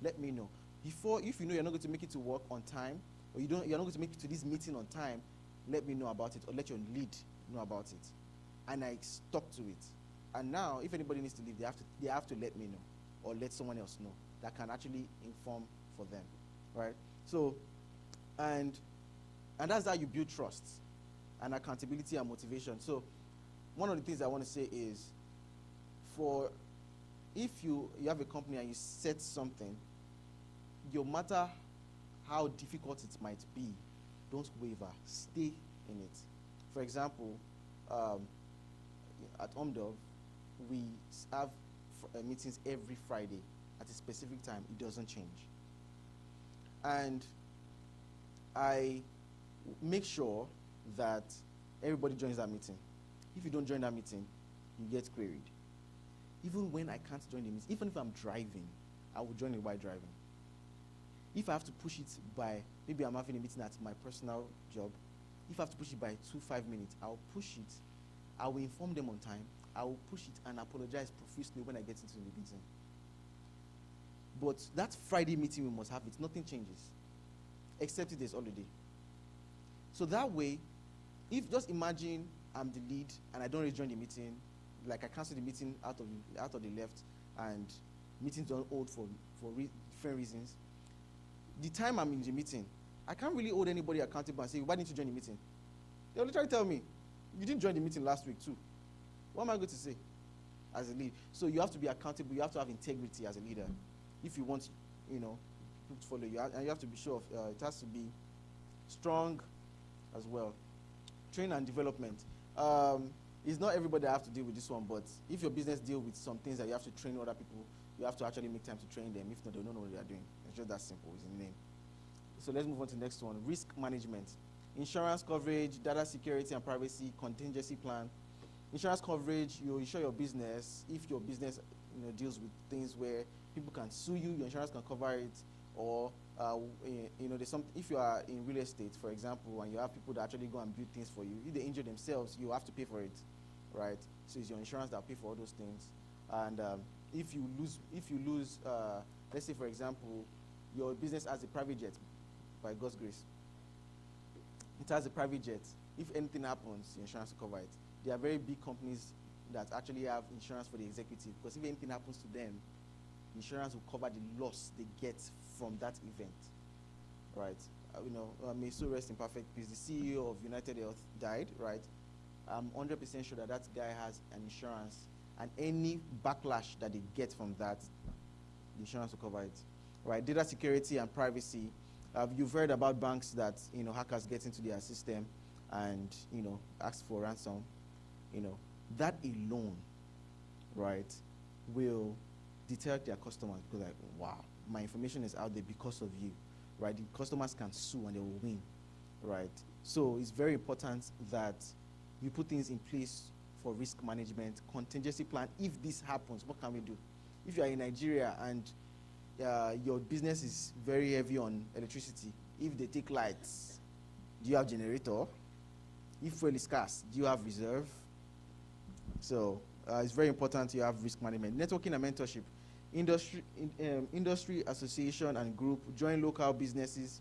Let me know. If you know you're not going to make it to work on time, or you're not going to make it to this meeting on time, let me know about it, or let your lead know about it. And I stuck to it. And now, if anybody needs to leave, they have to let me know, or let someone else know that can actually inform for them, right? So, and that's how you build trust and accountability and motivation. So, one of the things I want to say is, if you have a company and you set something, no matter how difficult it might be, don't waver. Stay in it. For example, at Omdov, we have meetings every Friday at a specific time. It doesn't change. And I make sure that everybody joins that meeting. If you don't join that meeting, you get queried. Even when I can't join the meeting, even if I'm driving, I will join it while driving. If I have to push it by, maybe I'm having a meeting at my personal job, if I have to push it by 5 minutes, I'll push it. I will inform them on time. I will push it and apologize profusely when I get into the meeting. But that Friday meeting, we must have it. Nothing changes, except it is holiday. So that way, if just imagine I'm the lead and I don't really join the meeting, like I cancel the meeting out of the left, and meetings don't hold for different reasons. The time I'm in the meeting, I can't really hold anybody accountable and say, why didn't you join the meeting? They'll literally tell me, you didn't join the meeting last week too. What am I going to say as a lead? So you have to be accountable. You have to have integrity as a leader if you want, people to follow you. And you have to be sure it has to be strong as well. Training and development. It's not everybody that have to deal with this one, but if your business deals with some things that you have to train other people, you have to actually make time to train them. If not, they don't know what they are doing. It's just that simple. It's in the name. So let's move on to the next one. Risk management. Insurance coverage, data security and privacy, contingency plan. Insurance coverage, you insure your business. If your business deals with things where people can sue you, your insurance can cover it. Or there's some, if you are in real estate, for example, and you have people that actually go and build things for you, if they injure themselves, you have to pay for it, right? So it's your insurance that will pay for all those things. And if you lose, let's say for example, your business has a private jet, by God's grace. It has a private jet. If anything happens, the insurance will cover it. There are very big companies that actually have insurance for the executive, because if anything happens to them, insurance will cover the loss they get from that event, right? May so rest in perfect peace. The CEO of United Health died, right? I'm 100% sure that guy has an insurance, and any backlash that they get from that, the insurance will cover it, right? Data security and privacy. You've heard about banks that hackers get into their system and ask for ransom. That alone, right, will deter their customers, because like, wow, my information is out there because of you, right? The customers can sue and they will win, right? So it's very important that you put things in place for risk management, contingency plan. If this happens, what can we do? If you are in Nigeria and your business is very heavy on electricity, if they take lights, do you have generator? If fuel is scarce, do you have reserve? So it's very important you have risk management. Networking and mentorship. Industry association and group, join local businesses,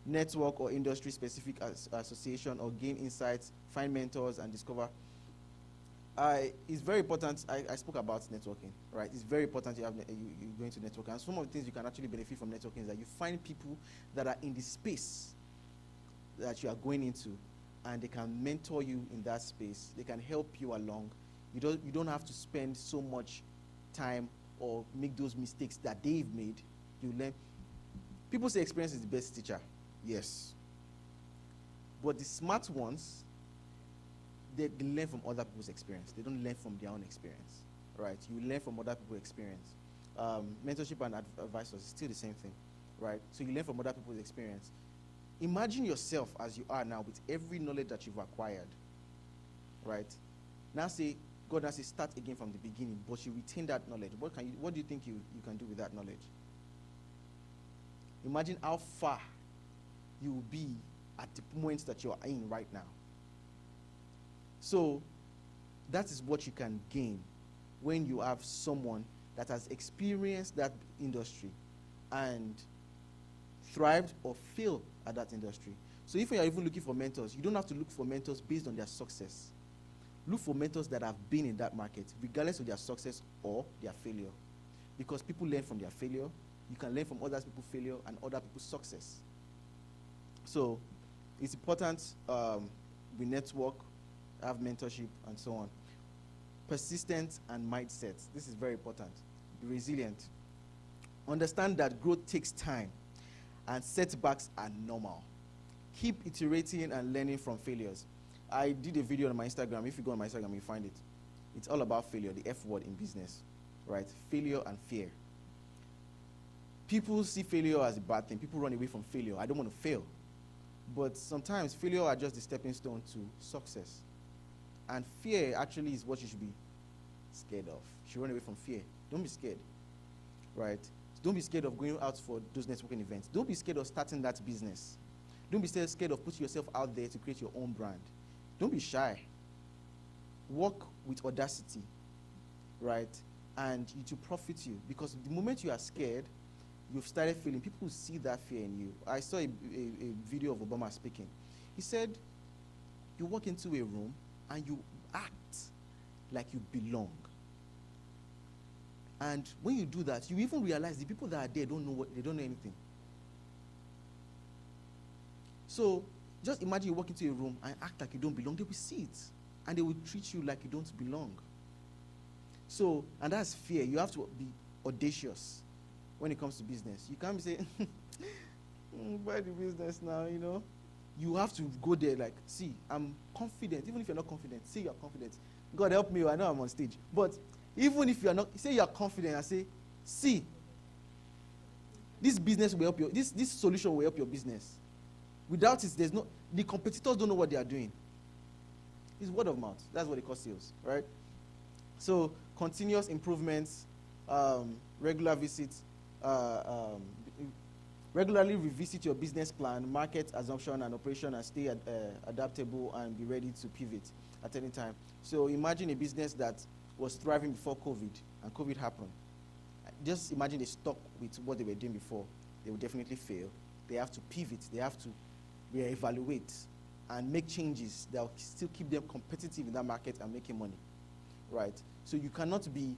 network or industry specific association, or gain insights, find mentors and discover. It's very important. I spoke about networking, right? It's very important you go into networking. And some of the things you can actually benefit from networking is that you find people that are in the space that you are going into, and they can mentor you in that space. They can help you along. You don't have to spend so much time or make those mistakes that they've made. You learn. People say experience is the best teacher. Yes. But the smart ones, they learn from other people's experience. They don't learn from their own experience, right? You learn from other people's experience. Mentorship and advice is still the same thing, right? So you learn from other people's experience. Imagine yourself as you are now with every knowledge that you've acquired, right? Now say, God now says, start again from the beginning, but you retain that knowledge. What do you think you can do with that knowledge? Imagine how far you will be at the point that you are in right now. So that is what you can gain when you have someone that has experienced that industry and thrived or failed at that industry. So if you are even looking for mentors, you don't have to look for mentors based on their success. Look for mentors that have been in that market, regardless of their success or their failure. Because people learn from their failure. You can learn from other people's failure and other people's success. So it's important we network, have mentorship, and so on. Persistence and mindset. This is very important. Be resilient. Understand that growth takes time and setbacks are normal. Keep iterating and learning from failures. I did a video on my Instagram. If you go on my Instagram, you find it. It's all about failure, the F word in business, right? Failure and fear. People see failure as a bad thing. People run away from failure. I don't want to fail. But sometimes failure are just the stepping stone to success. And fear actually is what you should be scared of. You should run away from fear. Don't be scared, right? Don't be scared of going out for those networking events. Don't be scared of starting that business. Don't be scared of putting yourself out there to create your own brand. Don't be shy. Work with audacity, right? And it will profit you. Because the moment you are scared, you've started feeling, people see that fear in you. I saw a video of Obama speaking. He said, you walk into a room and you act like you belong. And when you do that, you even realize the people that are there don't know anything. So just imagine you walk into a room and act like you don't belong. They will see it. And they will treat you like you don't belong. So, and that's fear. You have to be audacious when it comes to business. You can't be saying, buy the business now, you know. You have to go there like, see, I'm confident. Even if you're not confident, say you're confident. God help me, I know I'm on stage. But even if you're not, say you're confident and say, see, this business will help you, this solution will help your business. Without it, the competitors don't know what they are doing. It's word of mouth. That's what they call sales, right? So continuous improvements, regular visits, regularly revisit your business plan, market assumption and operation, and stay adaptable and be ready to pivot at any time. So imagine a business that was thriving before COVID, and COVID happened. Just imagine they stuck with what they were doing before. They will definitely fail. They have to pivot. They have to reevaluate and make changes that will still keep them competitive in that market and making money, right? So you cannot be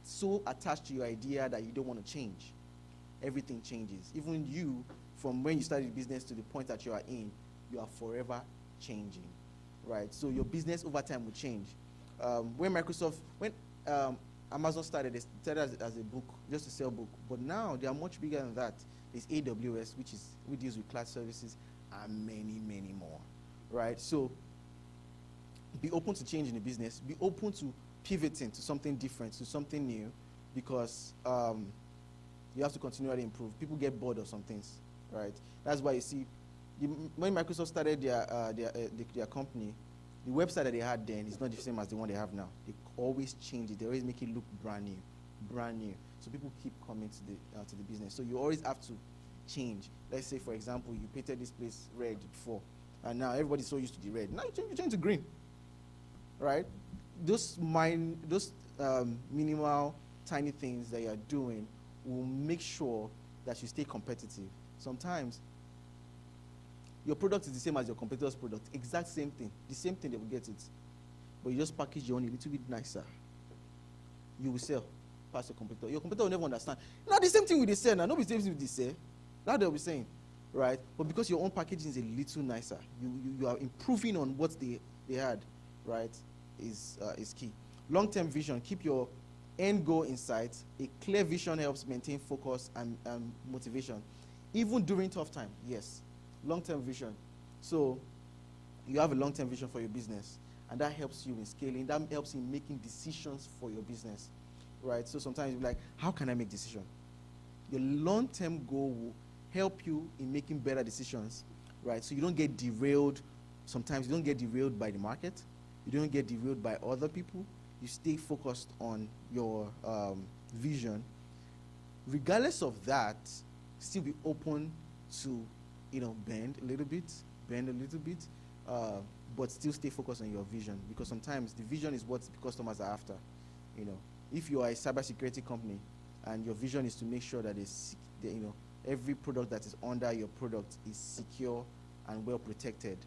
so attached to your idea that you don't want to change. Everything changes. Even you, from when you started business to the point that you are in, you are forever changing, right? So your business over time will change. When Amazon started, they started as a book, just to sell book. But now they are much bigger than that. There's AWS, which deals with cloud services, and many, many more, right? So be open to change in the business. Be open to pivoting to something different, to something new, because you have to continually improve. People get bored of some things, right? That's why you see, when Microsoft started their company, the website that they had then is not the same as the one they have now. They always change it. They always make it look brand new. So people keep coming to the business. So you always have to change. Let's say, for example, you painted this place red before, and now everybody's so used to the red. Now you change to green, right? Those minimal, tiny things that you are doing will make sure that you stay competitive. Sometimes your product is the same as your competitor's product, exact same thing, the same thing, they will get it, but you just package your own a little bit nicer. You will sell past your competitor. Your competitor will never understand. Now the same thing with the sell. Now nobody the same thing with the sell. That they'll be saying, right? But because your own packaging is a little nicer, you are improving on what they had, right? Is key. Long-term vision. Keep your end goal in sight. A clear vision helps maintain focus and motivation, even during tough time. Yes, long-term vision. So you have a long-term vision for your business, and that helps you in scaling. That helps in making decisions for your business, right? So sometimes you're like, how can I make decision? Your long-term goal will help you in making better decisions, right? So you don't get derailed. Sometimes you don't get derailed by the market. You don't get derailed by other people. You stay focused on your vision. Regardless of that, still be open to, bend a little bit, but still stay focused on your vision, because sometimes the vision is what the customers are after. If you are a cybersecurity company and your vision is to make sure that every product that is under your product is secure and well protected,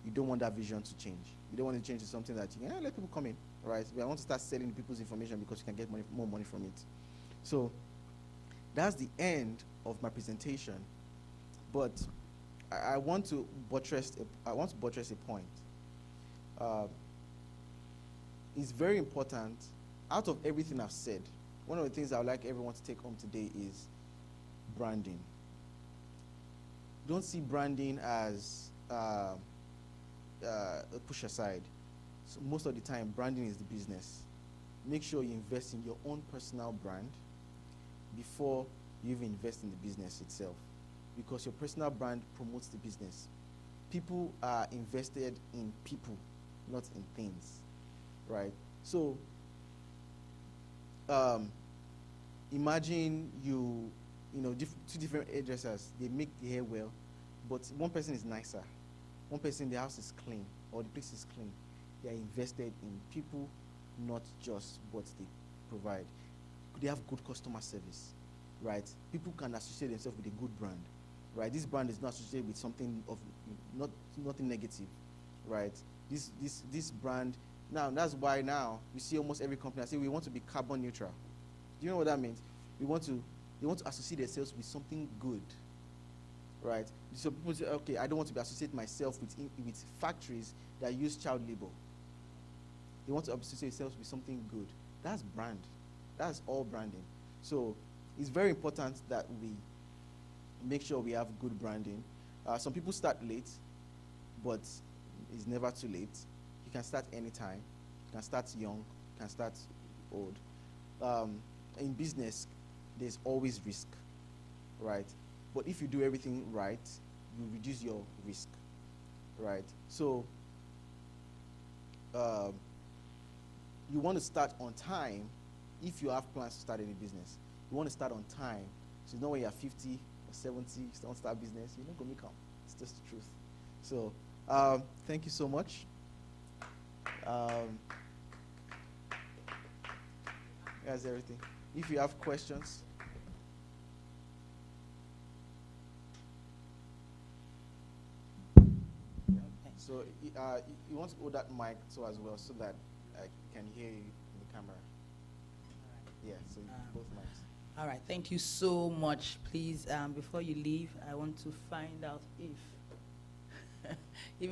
you don't want that vision to change. You don't want to change to something that let people come in, right? I want to start selling people's information because you can get more money from it. So that's the end of my presentation. But I want to buttress a point. It's very important. Out of everything I've said, one of the things I would like everyone to take home today is branding. Don't see branding as a push aside. So most of the time, branding is the business. Make sure you invest in your own personal brand before you even invest in the business itself, because your personal brand promotes the business. People are invested in people, not in things, right? So imagine two different hairdressers. They make the hair well, but one person is nicer. One person, the house is clean, or the place is clean. They are invested in people, not just what they provide. They have good customer service, right? People can associate themselves with a good brand, right? This brand is not associated with something of nothing negative, right? This brand, now that's why now you see almost every company say we want to be carbon neutral. Do you know what that means? They want to associate themselves with something good, right? So people say, okay, I don't want to associate myself with factories that use child labor. They want to associate themselves with something good. That's brand. That's all branding. So it's very important that we make sure we have good branding. Some people start late, but it's never too late. You can start anytime. You can start young. You can start old. In business, there's always risk, right? But if you do everything right, you reduce your risk, right? So you want to start on time if you have plans to start any business. You want to start on time. So it's not when you're 50 or 70, you don't start business, you're not going to come. It's just the truth. So thank you so much. That's everything. If you have questions. So you want to hold that mic so as well, so that I can hear you in the camera. Yeah, so both mics. All right, thank you so much. Please, before you leave, I want to find out if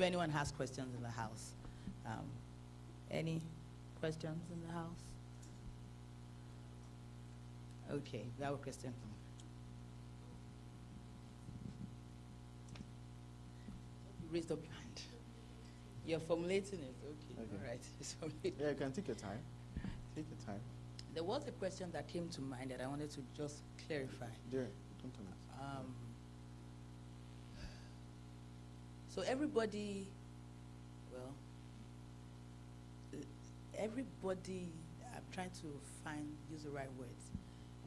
anyone has questions in the house. Any questions in the house? Okay, we have a question. You raised up your hand. You're formulating it. Okay. All right. Yeah, you can take your time. Take your time. There was a question that came to mind that I wanted to just clarify. There, don't tell me. So everybody, well, everybody, I'm trying to use the right words.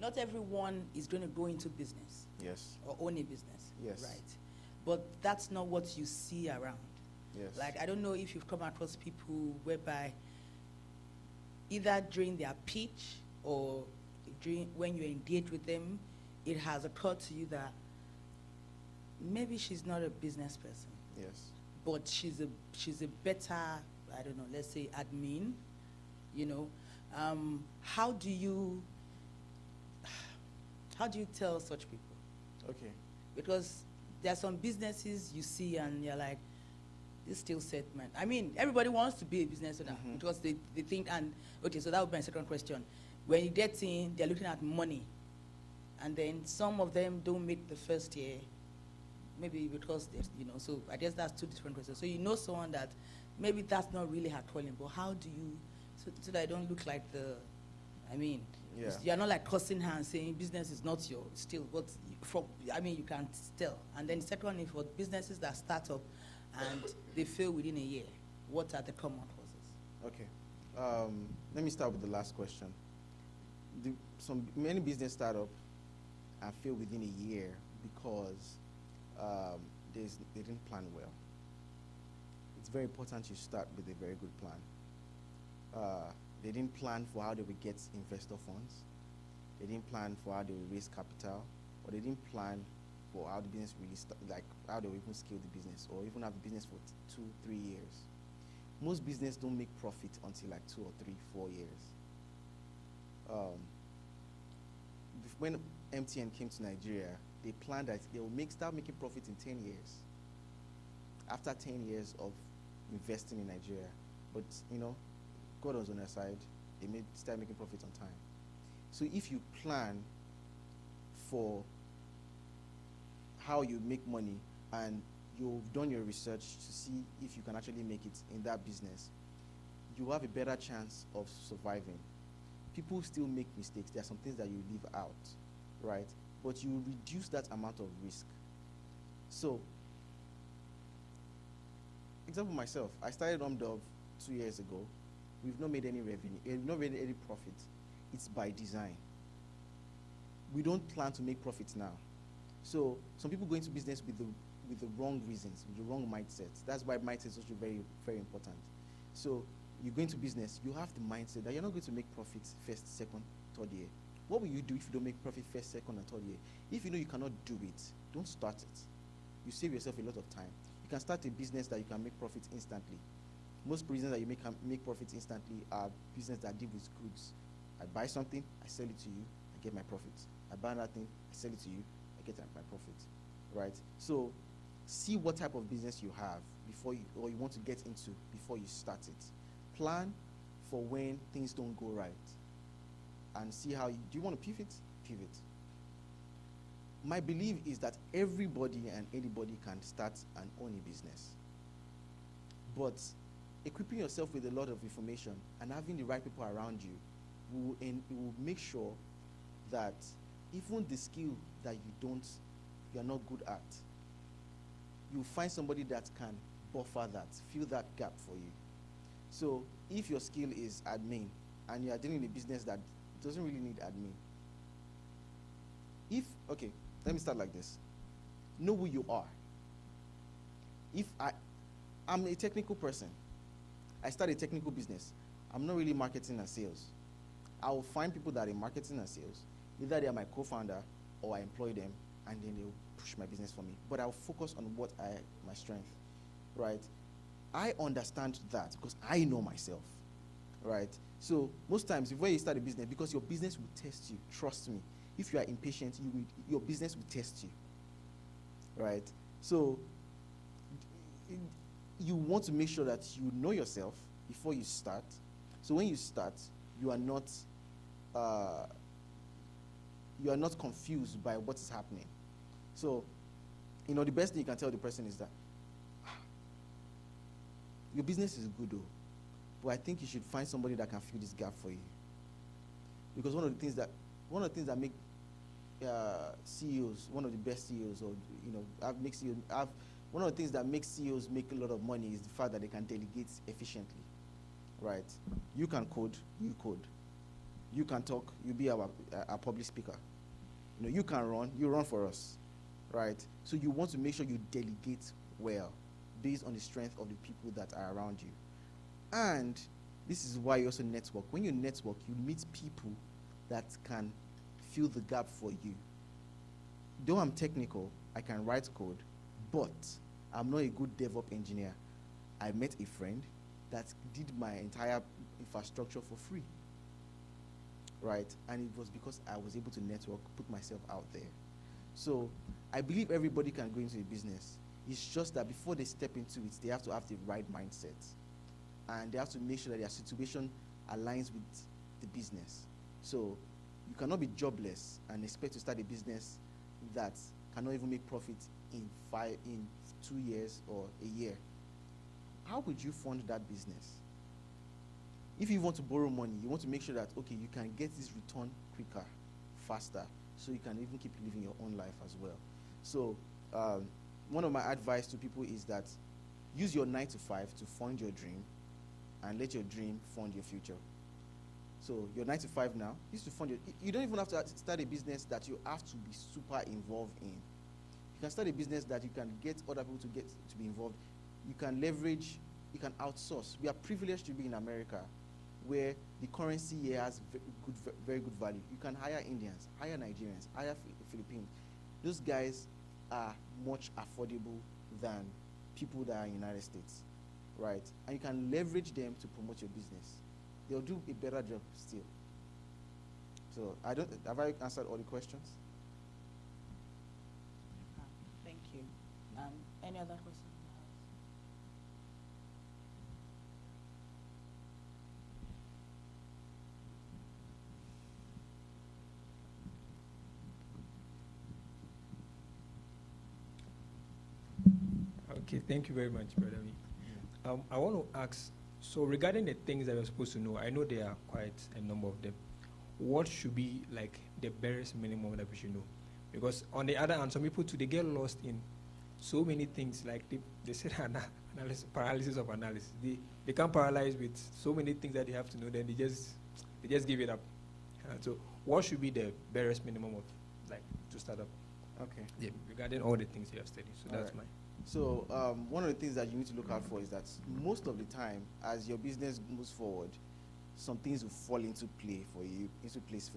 Not everyone is going to go into business. Yes. Or own a business. Yes. Right. But that's not what you see around. Yes. Like, I don't know if you've come across people whereby either during their pitch or when you engage with them, it has occurred to you that maybe she's not a business person. Yes. But she's a better, I don't know, let's say admin, you know. How do you tell such people? Okay. Because there are some businesses you see and you're like, this skill set, man. I mean, everybody wants to be a business owner because they think, and okay, so that would be my second question. When you get in, they're looking at money. And then some of them don't make the first year, maybe because, so I guess that's two different questions. So you know someone that maybe that's not really her calling, but how do you, so that I don't look like Yeah. you're not like cussing her and saying business is not your still, but you can tell. And then the second one is for businesses that start up and they fail within a year. What are the common causes? Okay. Let me start with the last question. Many business start up and fail within a year because they didn't plan well. It's very important you start with a very good plan. They didn't plan for how they would get investor funds. They didn't plan for how they would raise capital, or they didn't plan for how the business really how they will even scale the business, or even have the business for 2-3 years. Most business don't make profit until like 2 or 3, 4 years. When MTN came to Nigeria, they planned that they will start making profit in 10 years. After 10 years of investing in Nigeria, but God was on their side. They start making profit on time. So if you plan for how you make money and you've done your research to see if you can actually make it in that business, you have a better chance of surviving. People still make mistakes. There are some things that you leave out, right? But you reduce that amount of risk. So, example myself, I started Dove 2 years ago. We've not made any revenue, we've not made any profit. It's by design. We don't plan to make profits now. So some people go into business with the wrong reasons, with the wrong mindsets. That's why mindset is also very, very important. So you go into business, you have the mindset that you're not going to make profits first, second, third year. What will you do if you don't make profit first, second, and third year? If you know you cannot do it, don't start it. You save yourself a lot of time. You can start a business that you can make profits instantly. Most reasons that you make profits instantly are business that deal with goods. I buy something, I sell it to you, I get my profits. I buy another thing, I sell it to you, I get my profits, right? So see what type of business you have or you want to get into before you start it. Plan for when things don't go right and see do you want to pivot? Pivot. My belief is that everybody and anybody can start and own a business. But equipping yourself with a lot of information and having the right people around you will make sure that even the skill that you're not good at, you find somebody that can buffer that, fill that gap for you. So if your skill is admin and you are dealing in a business that doesn't really need admin, okay, let me start like this. Know who you are. If I'm a technical person, I start a technical business. I'm not really marketing and sales. I will find people that are in marketing and sales. Either they are my co-founder or I employ them and then they'll push my business for me. But I'll focus on my strength, right? I understand that because I know myself, right? So most times before you start a business, because your business will test you, trust me. If you are impatient, your business will test you, right? So you want to make sure that you know yourself before you start. So when you start, you are not confused by what is happening. So, the best thing you can tell the person is that your business is good, though, but I think you should find somebody that can fill this gap for you. because one of the things that make CEOs, one of the best CEOs, or one of the things that makes CEOs make a lot of money is the fact that they can delegate efficiently, right? You can code, you code. You can talk, you be our public speaker. You can run, you run for us, right? So you want to make sure you delegate well based on the strength of the people that are around you. And this is why you also network. When you network, you meet people that can fill the gap for you. Though I'm technical, I can write code, but I'm not a good DevOps engineer. I met a friend that did my entire infrastructure for free, right? And it was because I was able to network, put myself out there. So I believe everybody can go into a business. It's just that before they step into it, they have to have the right mindset. And they have to make sure that their situation aligns with the business. So you cannot be jobless and expect to start a business that cannot even make profit in 2 years or a year. How would you fund that business? If you want to borrow money, you want to make sure that, okay, you can get this return quicker, faster, so you can even keep living your own life as well. So one of my advice to people is that use your 9 to 5 to fund your dream and let your dream fund your future. So your 9 to 5 now is to fund you don't even have to start a business that you have to be super involved in. You can start a business that you can get other people to be involved. You can leverage, you can outsource. We are privileged to be in America, where the currency here has very good value. You can hire Indians, hire Nigerians, hire Philippines. Those guys are much affordable than people that are in the United States, right? And you can leverage them to promote your business. They'll do a better job still. So have I answered all the questions? Thank you. Any other questions? Okay, thank you very much, Brother Dami. I want to ask, so regarding the things that we're supposed to know, I know there are quite a number of them. What should be like the barest minimum that we should know? Because on the other hand, some people too, they get lost in so many things, like they say paralysis of analysis. They can't paralyze with so many things that they have to know, then they just give it up. So what should be the barest minimum of, like, to start up? Okay. Yeah, regarding all the things you have studied. So that's right. So one of the things that you need to look out for is that most of the time, as your business moves forward, some things will fall into place for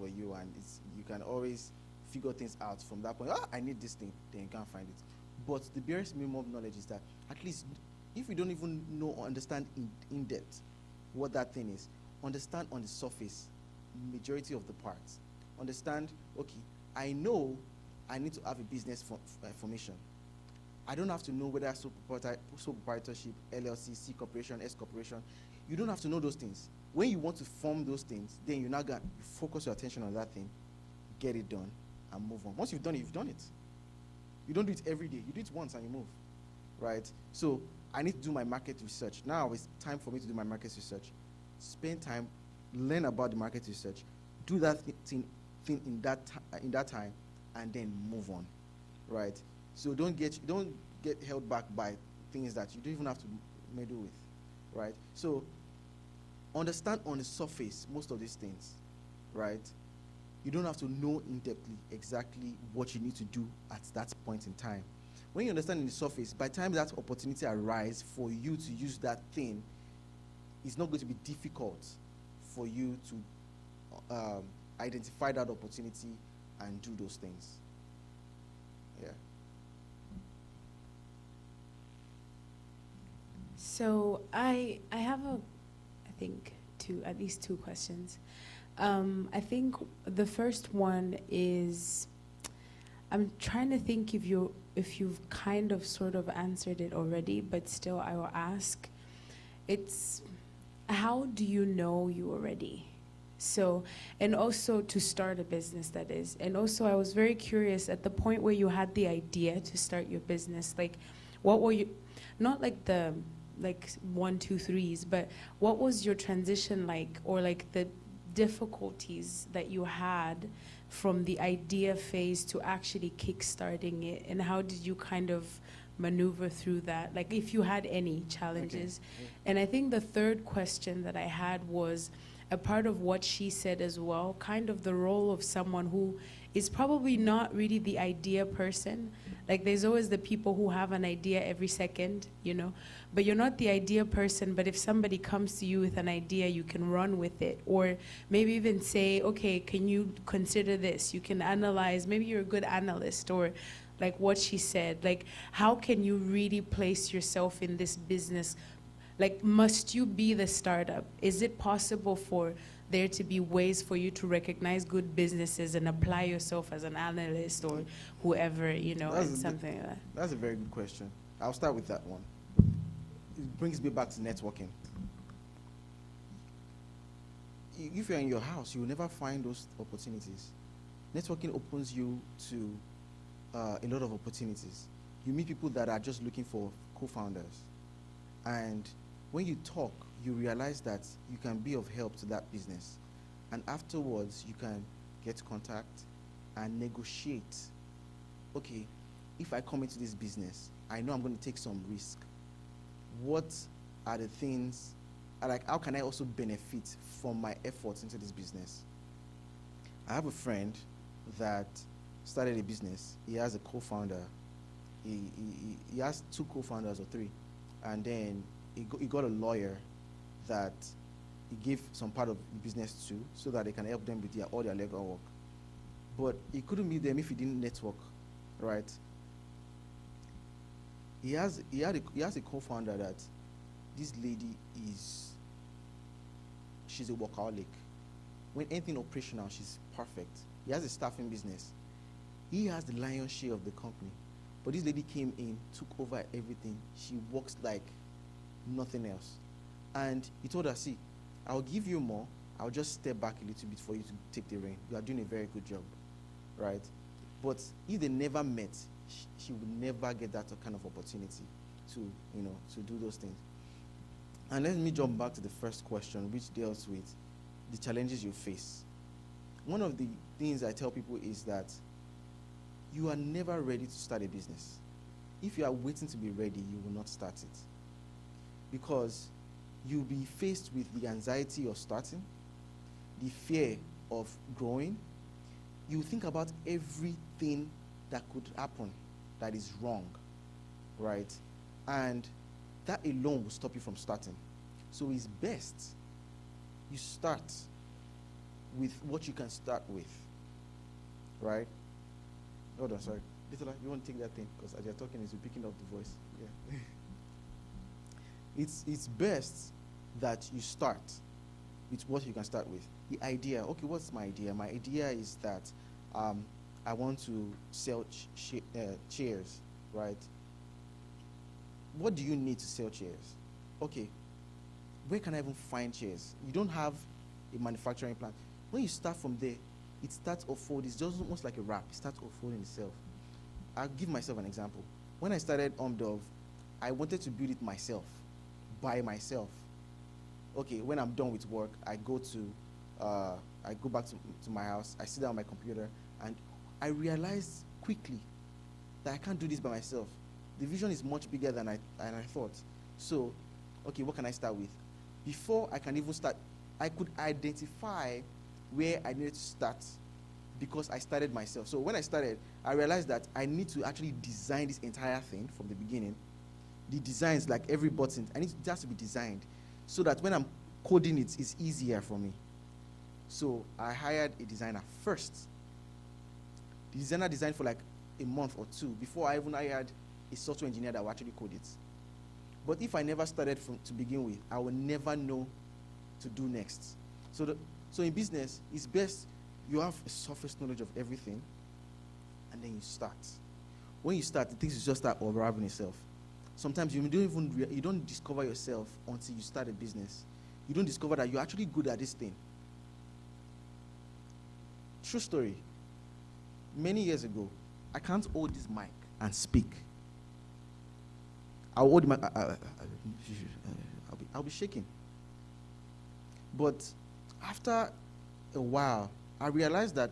you, and you can always figure things out from that point. I need this thing, then you can't find it. But the barest minimum of knowledge is that at least if you don't even know or understand in depth what that thing is, understand on the surface majority of the parts. Understand, okay, I know I need to have a business formation. I don't have to know whether sole proprietorship, LLC, C corporation, S corporation. You don't have to know those things. When you want to form those things, then you focus your attention on that thing, get it done, and move on. Once you've done it, you've done it. You don't do it every day. You do it once and you move, right? So I need to do my market research. Now it's time for me to do my market research. Spend time, learn about the market research, do that thing in that time, and then move on, right? So don't get held back by things that you don't even have to meddle with, right? So understand on the surface most of these things, right? You don't have to know in-depthly exactly what you need to do at that point in time. When you understand in the surface, by the time that opportunity arises for you to use that thing, it's not going to be difficult for you to identify that opportunity and do those things. Yeah. So I have at least two questions. I think the first one is, I'm trying to think if you've kind of sort of answered it already, but still I will ask. It's, how do you know you are ready? So, and also to start a business, that is. And also I was very curious at the point where you had the idea to start your business, like what were you, not like the, like 1, 2, 3s, but what was your transition like, or like the difficulties that you had from the idea phase to actually kickstarting it, and how did you kind of maneuver through that? Like, if you had any challenges. Okay. And I think the third question that I had was a part of what she said as well, kind of the role of someone who is probably not really the idea person. Like, there's always the people who have an idea every second, you know, but you're not the idea person. But if somebody comes to you with an idea, you can run with it, or maybe even say, okay, can you consider this? You can analyze, maybe you're a good analyst, or like what she said, like, how can you really place yourself in this business? Like, must you be the startup? Is it possible for there to be ways for you to recognize good businesses and apply yourself as an analyst or whoever, you know, and something like that? That's a very good question. I'll start with that one. It brings me back to networking. If you're in your house, you will never find those opportunities. Networking opens you to a lot of opportunities. You meet people that are just looking for co-founders. And when you talk, you realize that you can be of help to that business. And afterwards, you can get contact and negotiate. Okay, if I come into this business, I know I'm going to take some risk. What are the things, like, how can I also benefit from my efforts into this business? I have a friend that started a business. He has a co-founder. He has 2 co-founders or 3. And then he got a lawyer that he gave some part of the business to, so that they can help them with all their legal work. But he couldn't meet them if he didn't network, right? He has a co-founder that this lady she's a workaholic. When anything operational, she's perfect. He has a staffing business. He has the lion's share of the company. But this lady came in, took over everything. She works like nothing else. And he told her, see, I'll give you more. I'll just step back a little bit for you to take the reign. You are doing a very good job, right? But if they never met, she would never get that kind of opportunity to do those things. And let me jump back to the first question, which deals with the challenges you face. One of the things I tell people is that you are never ready to start a business. If you are waiting to be ready, you will not start it. Because you'll be faced with the anxiety of starting, the fear of growing. You think about everything that could happen that is wrong, right? And that alone will stop you from starting. So it's best you start with what you can start with, right? Hold on, sorry. Little, you want to take that thing? Because as you're talking, it's picking up the voice. Yeah. It's best that you start with what you can start with. The idea, okay, what's my idea? My idea is that I want to sell chairs, right? What do you need to sell chairs? Okay, where can I even find chairs? You don't have a manufacturing plant. When you start from there, it starts unfolding. It's just almost like a wrap. It starts unfolding itself. I'll give myself an example. When I started Dove, I wanted to build it myself, by myself. Okay, when I'm done with work, I go back to my house, I sit down on my computer, and I realized quickly that I can't do this by myself. The vision is much bigger than I thought. So, okay, what can I start with? Before I can even start, I could identify where I needed to start because I started myself. So when I started, I realized that I need to actually design this entire thing from the beginning. The designs, like every button, it has to be designed so that when I'm coding it, it's easier for me. So I hired a designer first. The designer designed for like a month or 2 before I even hired a software engineer that will actually code it. But if I never started to begin with, I will never know to do next. So in business, it's best you have a surface knowledge of everything, and then you start. When you start, the things just start unraveling itself. Sometimes you don't discover yourself until you start a business. You don't discover that you're actually good at this thing. True story. Many years ago, I can't hold this mic and speak. I'll hold my. I'll be shaking. But after a while, I realized that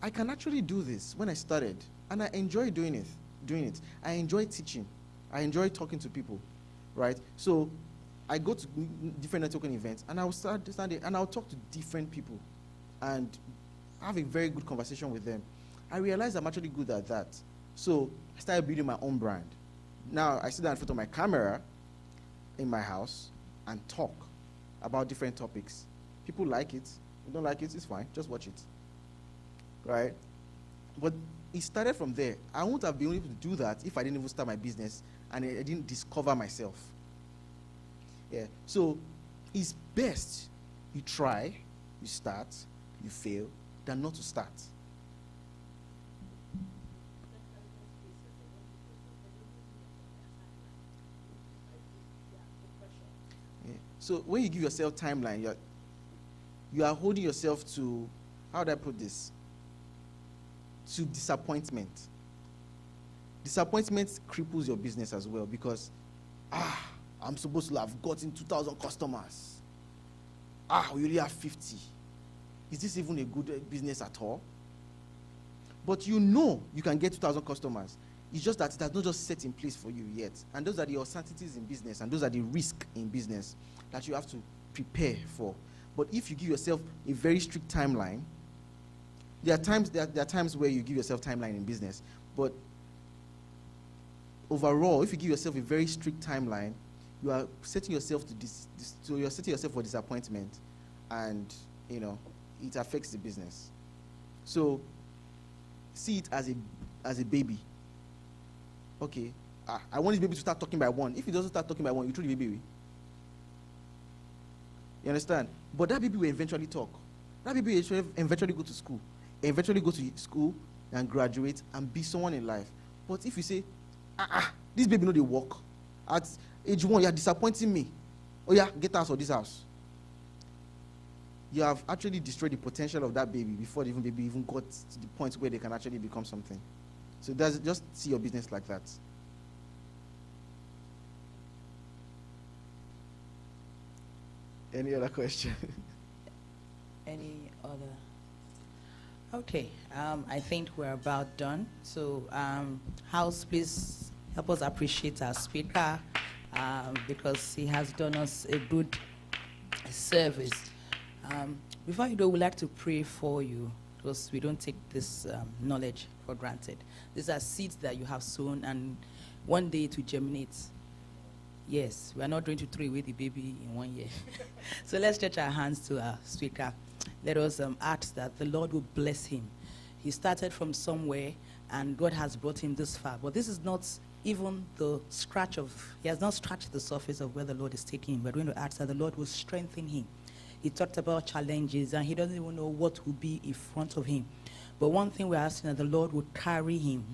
I can actually do this when I started, and I enjoy doing it. I enjoy teaching. I enjoy talking to people, right? So I go to different networking events, and I will start standing, and I'll talk to different people and have a very good conversation with them. I realized I'm actually good at that. So I started building my own brand. Now I sit down in front of my camera in my house and talk about different topics. People like it. You don't like it, it's fine. Just watch it. Right? But it started from there. I wouldn't have been able to do that if I didn't even start my business and I didn't discover myself. Yeah. So it's best you try, you start, you fail, than not to start. Yeah. So when you give yourself timeline, you are holding yourself to, how do I put this? To disappointment. Disappointment cripples your business as well because, I'm supposed to have gotten 2,000 customers. We only have 50. Is this even a good business at all? But you know you can get 2,000 customers. It's just that it has not just set in place for you yet. And those are the uncertainties in business, and those are the risks in business that you have to prepare for. But if you give yourself a very strict timeline, there are times where you give yourself timeline in business, but overall, if you give yourself a very strict timeline, you are setting yourself to you're setting yourself for disappointment, and it affects the business. So see it as a baby. Okay, I want this baby to start talking by 1. If it doesn't start talking by 1, you throw the baby away. You understand? But that baby will eventually talk. That baby will eventually go to school. Eventually go to school and graduate and be someone in life. But if you say, this baby know they walk. At age 1, you're disappointing me. Oh yeah, get out of this house. You have actually destroyed the potential of that baby before the baby even got to the point where they can actually become something. So just see your business like that. Any other question? Any other? Okay, I think we're about done. So, House, please help us appreciate our speaker because he has done us a good service. Before you go, we'd like to pray for you because we don't take this knowledge for granted. These are seeds that you have sown, and one day to germinate. Yes, we are not going to throw away the baby in 1 year. So let's stretch our hands to our speaker. Let us ask that the Lord will bless him. He started from somewhere, and God has brought him this far. But this is not even the scratch of, he has not scratched the surface of where the Lord is taking him. We're going to ask that the Lord will strengthen him. He talked about challenges, and he doesn't even know what will be in front of him. But one thing we're asking that the Lord will carry him,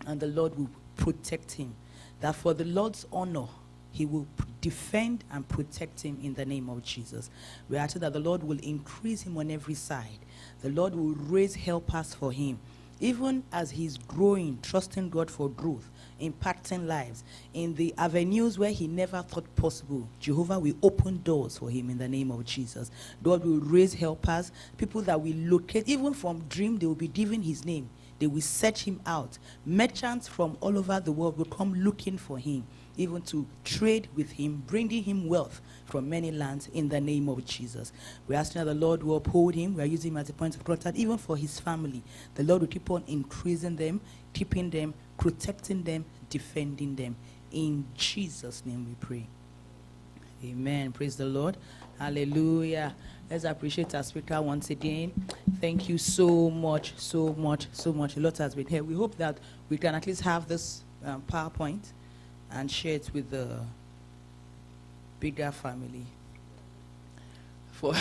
and the Lord will protect him. That for the Lord's honor, he will defend and protect him in the name of Jesus. We ask that the Lord will increase him on every side. The Lord will raise helpers for him. Even as he's growing, trusting God for growth, impacting lives, in the avenues where he never thought possible, Jehovah will open doors for him in the name of Jesus. God will raise helpers, people that will locate, even from dream, they will be given his name. They will search him out. Merchants from all over the world will come looking for him, even to trade with him, bringing him wealth from many lands in the name of Jesus. We ask that the Lord will uphold him. We are using him as a point of contact, even for his family. The Lord will keep on increasing them, keeping them, protecting them, defending them. In Jesus' name we pray. Amen. Praise the Lord. Hallelujah. Let's appreciate our speaker once again. Thank you so much, so much, so much. A lot has been here. We hope that we can at least have this PowerPoint and share it with the bigger family. For